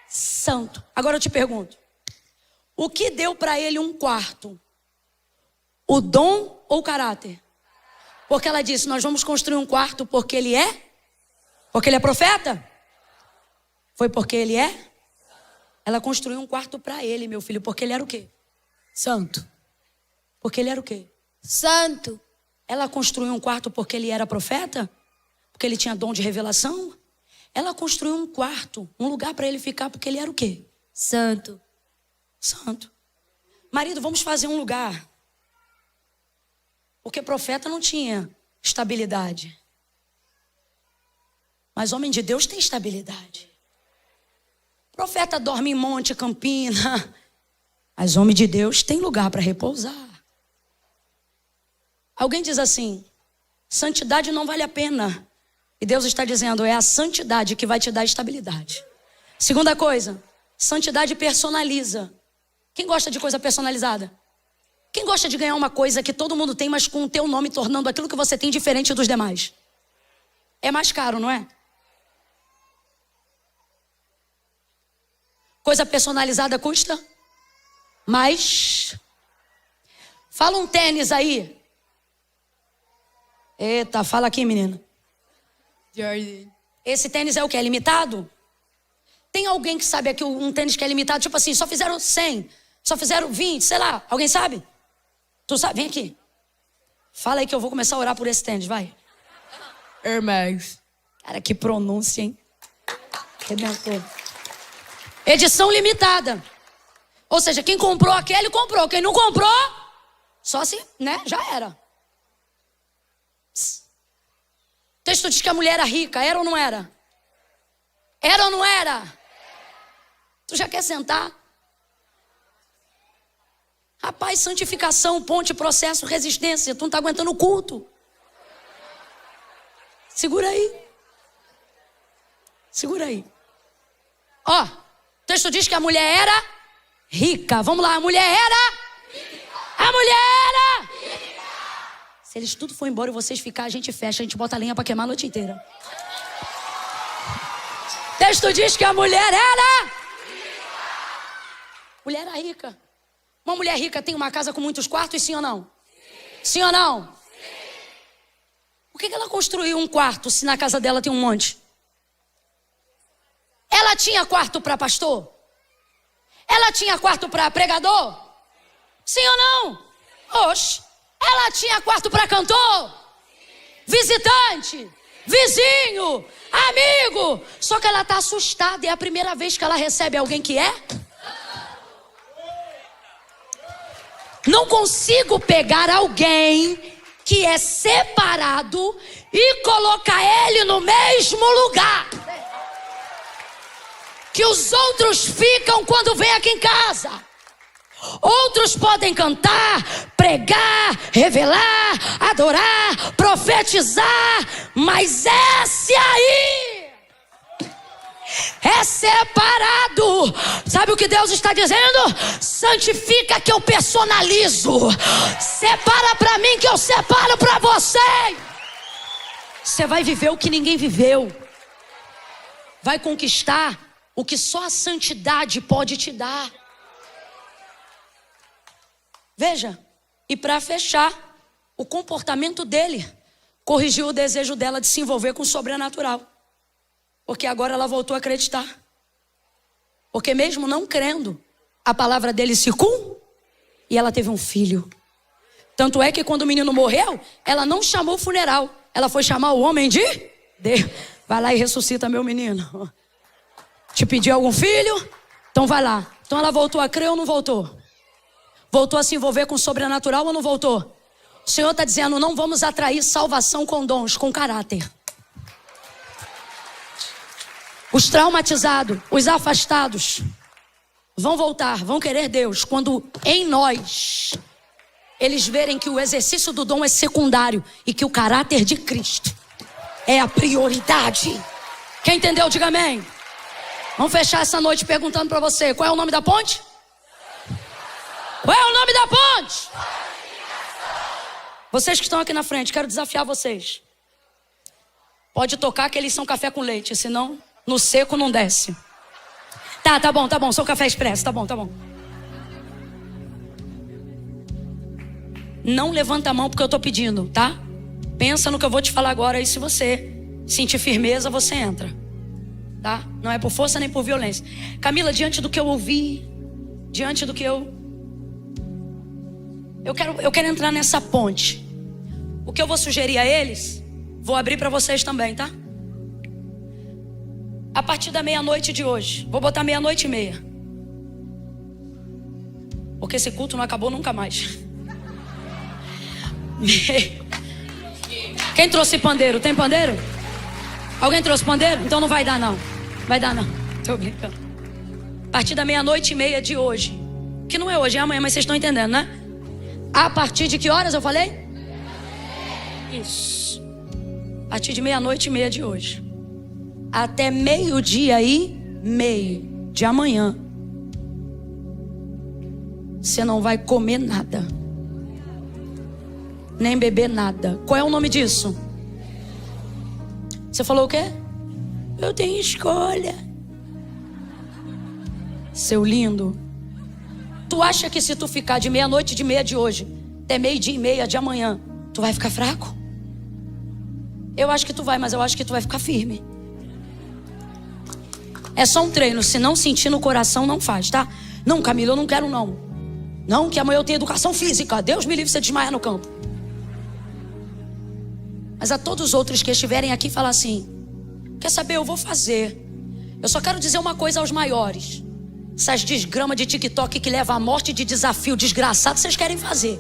santo. Agora eu te pergunto, o que deu para ele um quarto? O dom ou o caráter? Porque ela disse, nós vamos construir um quarto porque ele é? Porque ele é profeta? Foi porque ele é? Ela construiu um quarto para ele, meu filho, porque ele era o quê? Santo. Porque ele era o quê? Santo. Ela construiu um quarto porque ele era profeta? Porque ele tinha dom de revelação? Ela construiu um quarto, um lugar para ele ficar, porque ele era o quê? Santo. Santo. Marido, vamos fazer um lugar. Porque profeta não tinha estabilidade. Mas homem de Deus tem estabilidade. Profeta dorme em monte, campina. Mas homem de Deus tem lugar para repousar. Alguém diz assim: santidade não vale a pena. E Deus está dizendo: é a santidade que vai te dar estabilidade. Segunda coisa, santidade personaliza. Quem gosta de coisa personalizada? Quem gosta de ganhar uma coisa que todo mundo tem, mas com o teu nome tornando aquilo que você tem diferente dos demais? É mais caro, não é? Coisa personalizada custa mais. Fala um tênis aí. Eita, fala aqui, menina. Jordan. Esse tênis é o que? É limitado? Tem alguém que sabe aqui um tênis que é limitado? Tipo assim, só fizeram 100, só fizeram 20, sei lá. Alguém sabe? Tu sabe? Vem aqui. Fala aí que eu vou começar a orar por esse tênis, vai. Air Max. Cara, que pronúncia, hein? Redentor. Edição limitada. Ou seja, quem comprou aquele, comprou. Quem não comprou, só assim, né? Já era. O texto diz que a mulher era rica. Era ou não era? Era ou não era? Tu já quer sentar? Rapaz, santificação, ponte, processo, resistência. Tu não tá aguentando o culto. Segura aí. Segura aí. Ó, o texto diz que a mulher era rica. Vamos lá, a mulher era rica. A mulher era rica. Se eles tudo for embora e vocês ficar, a gente fecha, a gente bota a lenha pra queimar a noite inteira. O texto diz que a mulher era rica. Mulher era rica. Uma mulher rica tem uma casa com muitos quartos, sim ou não? Sim ou não? Por que ela construiu um quarto se na casa dela tem um monte? Ela tinha quarto para pastor? Ela tinha quarto para pregador? Sim ou não? Oxe. Ela tinha quarto para cantor? Visitante? Vizinho? Amigo? Só que ela está assustada. É a primeira vez que ela recebe alguém que é? Não consigo pegar alguém que é separado e colocar ele no mesmo lugar que os outros ficam quando vem aqui em casa. Outros podem cantar, pregar, revelar, adorar, profetizar, mas esse aí é separado. Sabe o que Deus está dizendo? Santifica que eu personalizo. Separa para mim que eu separo para você. Você vai viver o que ninguém viveu. Vai conquistar o que só a santidade pode te dar. Veja, e para fechar, o comportamento dele corrigiu o desejo dela de se envolver com o sobrenatural. Porque agora ela voltou a acreditar. Porque mesmo não crendo, a palavra dele se cumpriu e ela teve um filho. Tanto é que quando o menino morreu, ela não chamou o funeral. Ela foi chamar o homem de Deus. Vai lá e ressuscita meu menino. Te pediu algum filho? Então vai lá. Então ela voltou a crer ou não voltou? Voltou a se envolver com o sobrenatural ou não voltou? O Senhor está dizendo, não vamos atrair salvação com dons, com caráter. Os traumatizados, os afastados vão voltar, vão querer Deus quando em nós eles verem que o exercício do dom é secundário e que o caráter de Cristo é a prioridade. Quem entendeu, diga amém. Vamos fechar essa noite perguntando para você, qual é o nome da ponte? Qual é o nome da ponte? Vocês que estão aqui na frente, quero desafiar vocês. Pode tocar que eles são café com leite, senão no seco não desce. Tá bom, sou café expresso, tá bom. Não levanta a mão porque eu tô pedindo, tá? Pensa no que eu vou te falar agora e se você sentir firmeza, você entra. Tá? Não é por força nem por violência. Camila, diante do que eu ouvi, diante do que eu quero entrar nessa ponte. O que eu vou sugerir a eles, vou abrir para vocês também, tá? A partir da meia-noite de hoje, vou botar 00:30. Porque esse culto não acabou nunca mais. Quem trouxe pandeiro? Tem pandeiro? Alguém trouxe pandeiro? Então não vai dar não. Vai dar não. Tô brincando. A partir da 00:30 de hoje. Que não é hoje, é amanhã, mas vocês estão entendendo, né? A partir de que horas eu falei? Isso. A partir de 00:30 de hoje. Até 12:30 de amanhã. Você não vai comer nada. Nem beber nada. Qual é o nome disso? Você falou o quê? Eu tenho escolha. Seu lindo. Tu acha que se tu ficar de 00:30 de hoje até 12:30 de amanhã, tu vai ficar fraco? Eu acho que tu vai, mas eu acho que tu vai ficar firme. É só um treino. Se não sentir no coração, não faz, tá? Não, Camila, eu não quero não. Não, que amanhã eu tenho educação física. Deus me livre você desmaiar no campo. Mas a todos os outros que estiverem aqui, falar assim: quer saber, eu vou fazer. Eu só quero dizer uma coisa aos maiores. Essas desgramas de TikTok que levam à morte de desafio desgraçado, vocês querem fazer.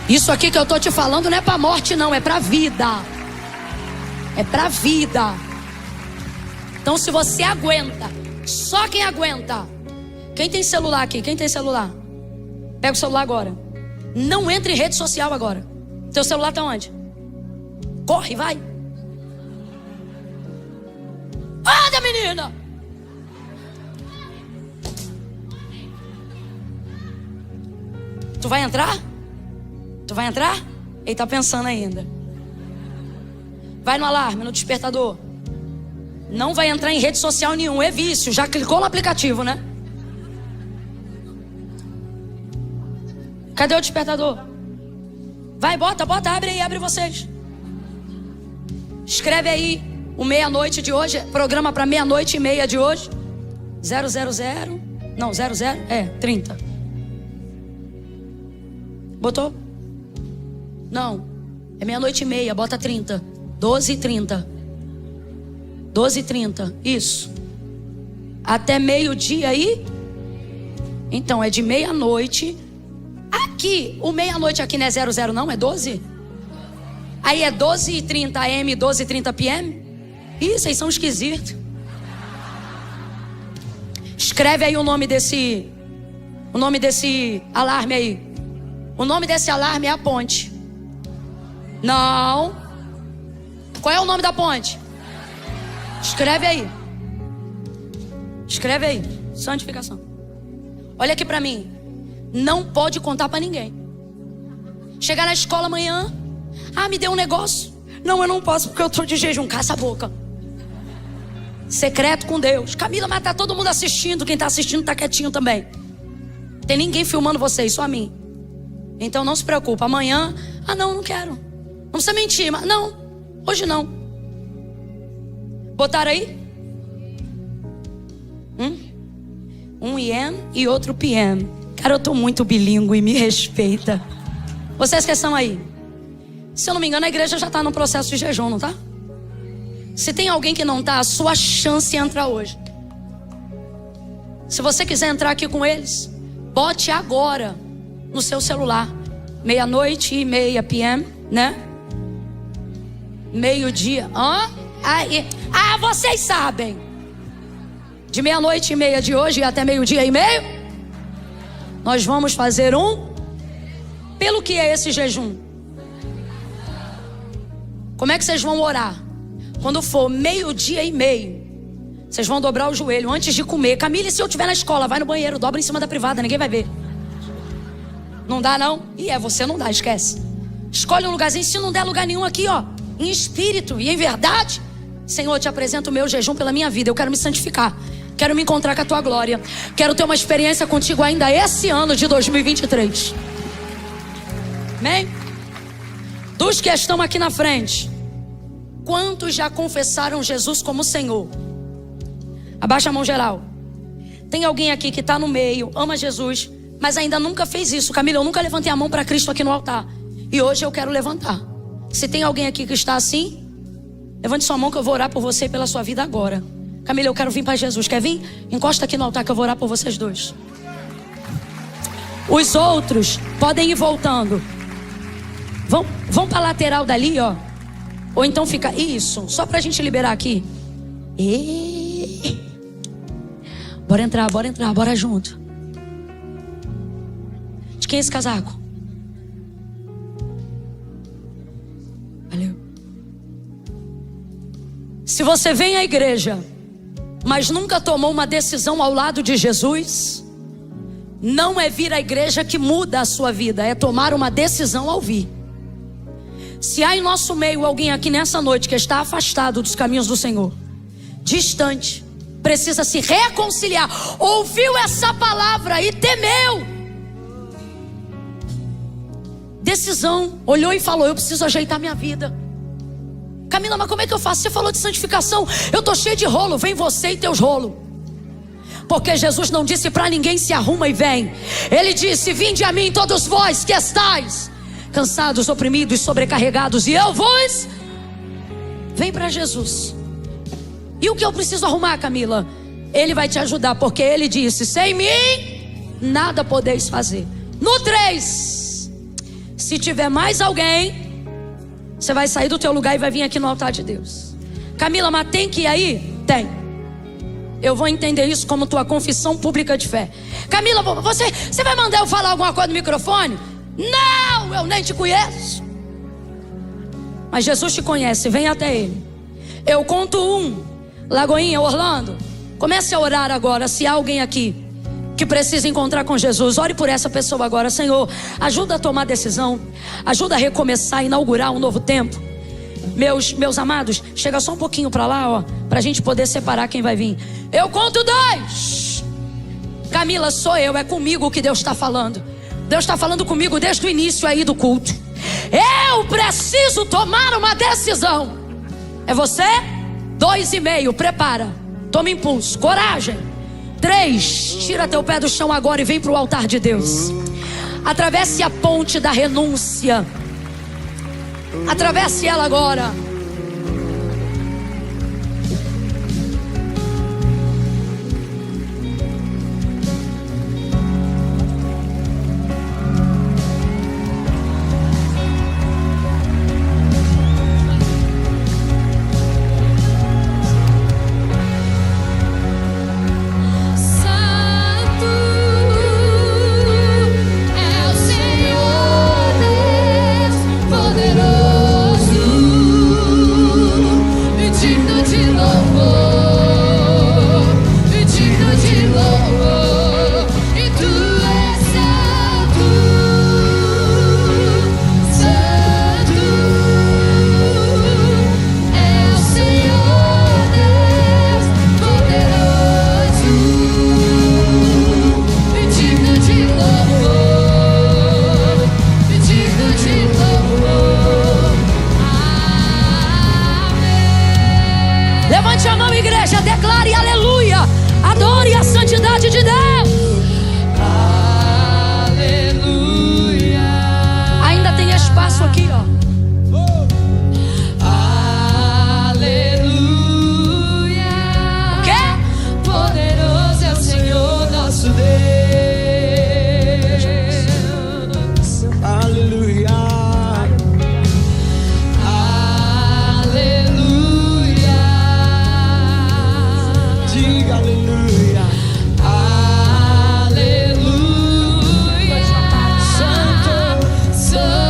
Isso aqui que eu tô te falando não é pra morte não, é pra vida. É pra vida. Então se você aguenta, só quem aguenta. Quem tem celular aqui? Quem tem celular? Pega o celular agora. Não entre em rede social agora. Teu celular tá onde? Corre, vai. Anda, menina. Tu vai entrar? Tu vai entrar? Ele tá pensando ainda. Vai no alarme, no despertador. Não vai entrar em rede social nenhum, é vício. Já clicou no aplicativo, né? Cadê o despertador? Vai, bota, abre aí, abre vocês. Escreve aí o 00:00 de hoje, programa para 00:30 de hoje. 000, não, 30. Botou? Não, é 00:30, bota 30. 12:30. 12:30, isso. Até 12:00 aí? Então, é de 00:00. Aqui, o 00:00 aqui não é 00 não, é 12? Aí é 12:30 AM, 12:30 PM? Ih, vocês são esquisitos. Escreve aí o nome desse alarme aí. O nome desse alarme é a ponte. Não. Qual é o nome da ponte? Escreve aí. Escreve aí. Santificação. Olha aqui pra mim. Não pode contar pra ninguém. Chegar na escola amanhã. Ah, me deu um negócio. Não, eu não posso porque eu tô de jejum. Cala a boca. Secreto com Deus. Camila, mas tá todo mundo assistindo. Quem tá assistindo tá quietinho também. Tem ninguém filmando vocês, só a mim. Então não se preocupa. Amanhã, não quero. Não precisa mentir, mas não. Hoje não. Botaram aí? Um IM e outro PM. Cara, eu tô muito bilíngue, me respeita. Vocês que estão aí, se eu não me engano, a igreja já tá no processo de jejum, não tá? Se tem alguém que não tá, a sua chance é entrar hoje. Se você quiser entrar aqui com eles, bote agora no seu celular. 00:30 PM, né? 12:00. Vocês sabem. De 00:30 de hoje até 12:30, nós vamos fazer Pelo que é esse jejum? Como é que vocês vão orar? Quando for 12:30, vocês vão dobrar o joelho antes de comer. Camila, e se eu estiver na escola? Vai no banheiro, dobra em cima da privada, ninguém vai ver. Não dá não? Você não dá, esquece. Escolhe um lugarzinho, se não der lugar nenhum aqui, ó, em espírito e em verdade. Senhor, eu te apresento o meu jejum pela minha vida. Eu quero me santificar, quero me encontrar com a tua glória. Quero ter uma experiência contigo ainda esse ano de 2023. Amém? Dos que estão aqui na frente, quantos já confessaram Jesus como Senhor? Abaixa a mão geral. Tem alguém aqui que está no meio, ama Jesus, mas ainda nunca fez isso. Camila, eu nunca levantei a mão para Cristo aqui no altar. E hoje eu quero levantar. Se tem alguém aqui que está assim, levante sua mão que eu vou orar por você e pela sua vida agora. Camila, eu quero vir para Jesus. Quer vir? Encosta aqui no altar que eu vou orar por vocês dois. Os outros podem ir voltando. Vão para a lateral dali, ó. Ou então fica isso, só pra gente liberar aqui. Bora entrar, bora junto. De quem é esse casaco? Se você vem à igreja, mas nunca tomou uma decisão ao lado de Jesus, não é vir à igreja que muda a sua vida, é tomar uma decisão ao vir. Se há em nosso meio alguém aqui nessa noite que está afastado dos caminhos do Senhor, distante, precisa se reconciliar, ouviu essa palavra e temeu, decisão, olhou e falou: eu preciso ajeitar minha vida. Camila, mas como é que eu faço? Você falou de santificação, eu tô cheio de rolo. Vem você e teus rolos. Porque Jesus não disse para ninguém: se arruma e vem. Ele disse: vinde a mim todos vós que estáis cansados, oprimidos, sobrecarregados, e eu vos. Vem para Jesus. E o que eu preciso arrumar, Camila? Ele vai te ajudar, porque ele disse: sem mim nada podeis fazer. No 3, se tiver mais alguém, você vai sair do teu lugar e vai vir aqui no altar de Deus. Camila, mas tem que ir aí? Tem. Eu vou entender isso como tua confissão pública de fé. Camila, você vai mandar eu falar alguma coisa no microfone? Não, eu nem te conheço. Mas Jesus te conhece, vem até Ele. Eu conto 1. Lagoinha, Orlando, comece a orar agora. Se há alguém aqui que precisa encontrar com Jesus, ore por essa pessoa agora. Senhor, ajuda a tomar decisão, ajuda a recomeçar, inaugurar um novo tempo. Meus amados, chega só um pouquinho para lá, ó, para a gente poder separar quem vai vir. Eu conto 2. Camila, sou eu, é comigo que Deus está falando. Deus está falando comigo desde o início aí do culto. Eu preciso tomar uma decisão. É você? 2,5, prepara, toma impulso, coragem. 3, tira teu pé do chão agora e vem para o altar de Deus. Atravesse a ponte da renúncia. Atravesse ela agora. Levante a mão, igreja, declare aleluia. Adore a santidade de Deus. Aleluia. Ainda tem espaço aqui, ó. Aleluia. O quê? Poderoso é o Senhor nosso Deus. Aleluia. Aleluia, aleluia, Santo, Santo,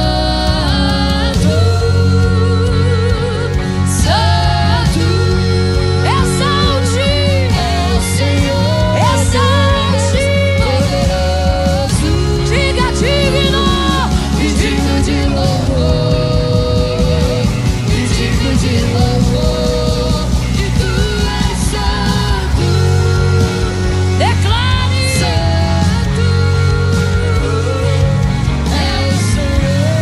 Santo, exalte, é o Senhor, exalte, poderoso, diga digno, e digno de louvor, e digno de louvor, e tu és santo. declare, Santo é o Senhor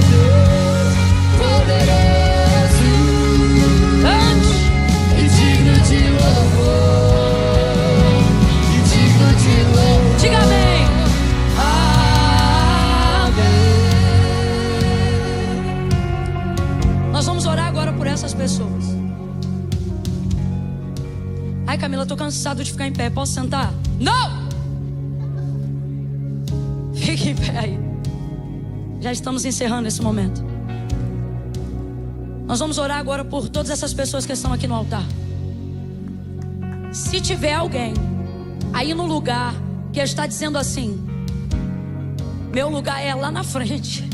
Deus poderoso, cante, e digno de louvor, e digno de louvor. diga amém. Amém. Nós vamos orar agora por essas pessoas. Ai, Camila, tô cansado de ficar em pé. Posso sentar? Não! Fique em pé aí. Já estamos encerrando esse momento. Nós vamos orar agora por todas essas pessoas que estão aqui no altar. Se tiver alguém aí no lugar que está dizendo assim: meu lugar é lá na frente,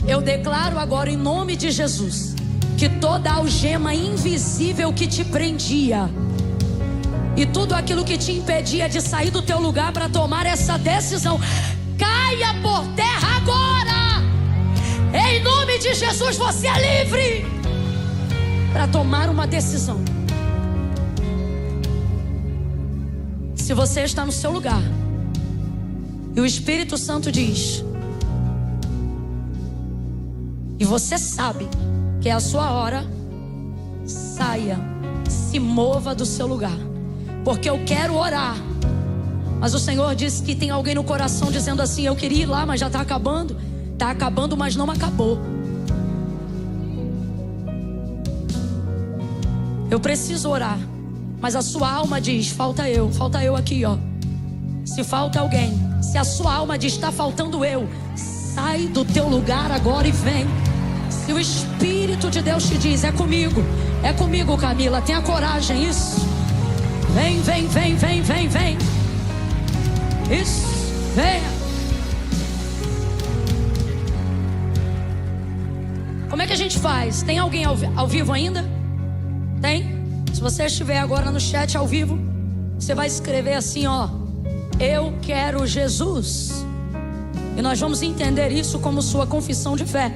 eu declaro agora em nome de Jesus que toda algema invisível que te prendia e tudo aquilo que te impedia de sair do teu lugar para tomar essa decisão, caia por terra agora. Em nome de Jesus, você é livre para tomar uma decisão. Se você está no seu lugar e o Espírito Santo diz, e você sabe que é a sua hora, saia, se mova do seu lugar, porque eu quero orar. Mas o Senhor disse que tem alguém no coração dizendo assim: eu queria ir lá, mas já está acabando. Está acabando, mas não acabou. Eu preciso orar, mas a sua alma diz: falta eu aqui, ó. Se falta alguém, se a sua alma diz: está faltando eu, sai do teu lugar agora e vem. Se o Espírito de Deus te diz: é comigo, Camila, tenha coragem, isso. Vem, vem, vem, vem, vem, vem. Isso, venha. Como é que a gente faz? Tem alguém ao vivo ainda? Tem? Se você estiver agora no chat ao vivo, você vai escrever assim, ó: eu quero Jesus. E nós vamos entender isso como sua confissão de fé.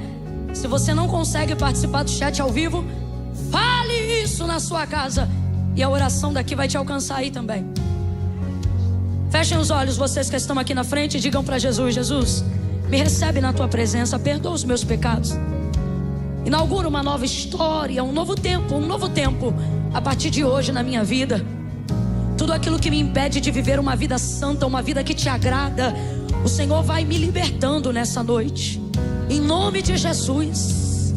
Se você não consegue participar do chat ao vivo, fale isso na sua casa, e a oração daqui vai te alcançar aí também. Fechem os olhos, vocês que estão aqui na frente, e digam para Jesus: Jesus, me recebe na tua presença, perdoa os meus pecados. Inaugura uma nova história, um novo tempo a partir de hoje na minha vida. Tudo aquilo que me impede de viver uma vida santa, uma vida que te agrada, o Senhor vai me libertando nessa noite. Em nome de Jesus,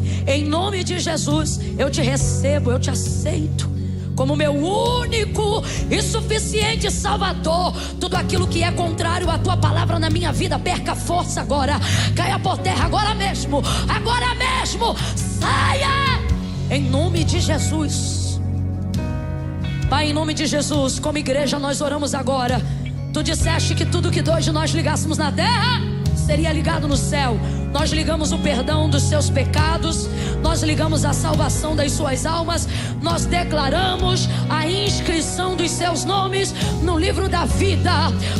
eu te recebo, eu te aceito como meu único e suficiente Salvador. Tudo aquilo que é contrário à tua palavra na minha vida, perca força agora, caia por terra agora mesmo, saia, em nome de Jesus. Pai, em nome de Jesus, como igreja nós oramos agora. Tu disseste que tudo que dois de nós ligássemos na terra seria ligado no céu. Nós ligamos o perdão dos seus pecados, nós ligamos a salvação das suas almas, nós declaramos a inscrição dos seus nomes no livro da vida.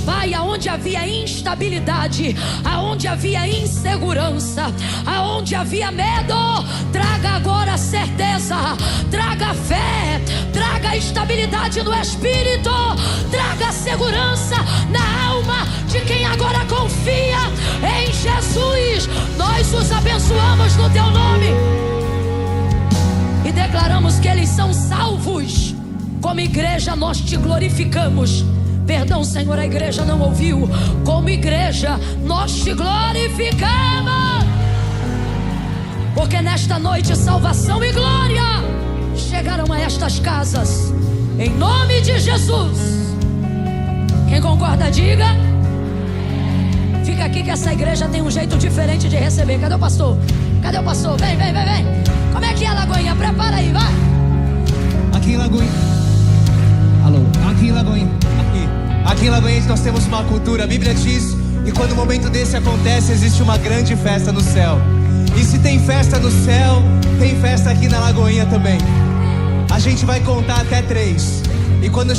Pai, aonde havia instabilidade, aonde havia insegurança, aonde havia medo, traga agora certeza, traga fé, traga estabilidade no espírito, traga segurança na alma de quem agora confia em Jesus. Nós os abençoamos no teu nome e declaramos que eles são salvos. Como igreja nós te glorificamos. Perdão, Senhor, a igreja não ouviu. Como igreja nós te glorificamos, porque nesta noite salvação e glória chegaram a estas casas, em nome de Jesus. Quem concorda, diga. Fica aqui que essa igreja tem um jeito diferente de receber. Cadê o pastor? Cadê o pastor? Vem, vem, vem, vem. Como é que é, Lagoinha? Prepara aí, vai. Aqui em Lagoinha. Alô? Aqui em Lagoinha. Aqui em Lagoinha nós temos uma cultura. A Bíblia diz que quando um momento desse acontece, existe uma grande festa no céu. E se tem festa no céu, tem festa aqui na Lagoinha também. A gente vai contar até 3. E quando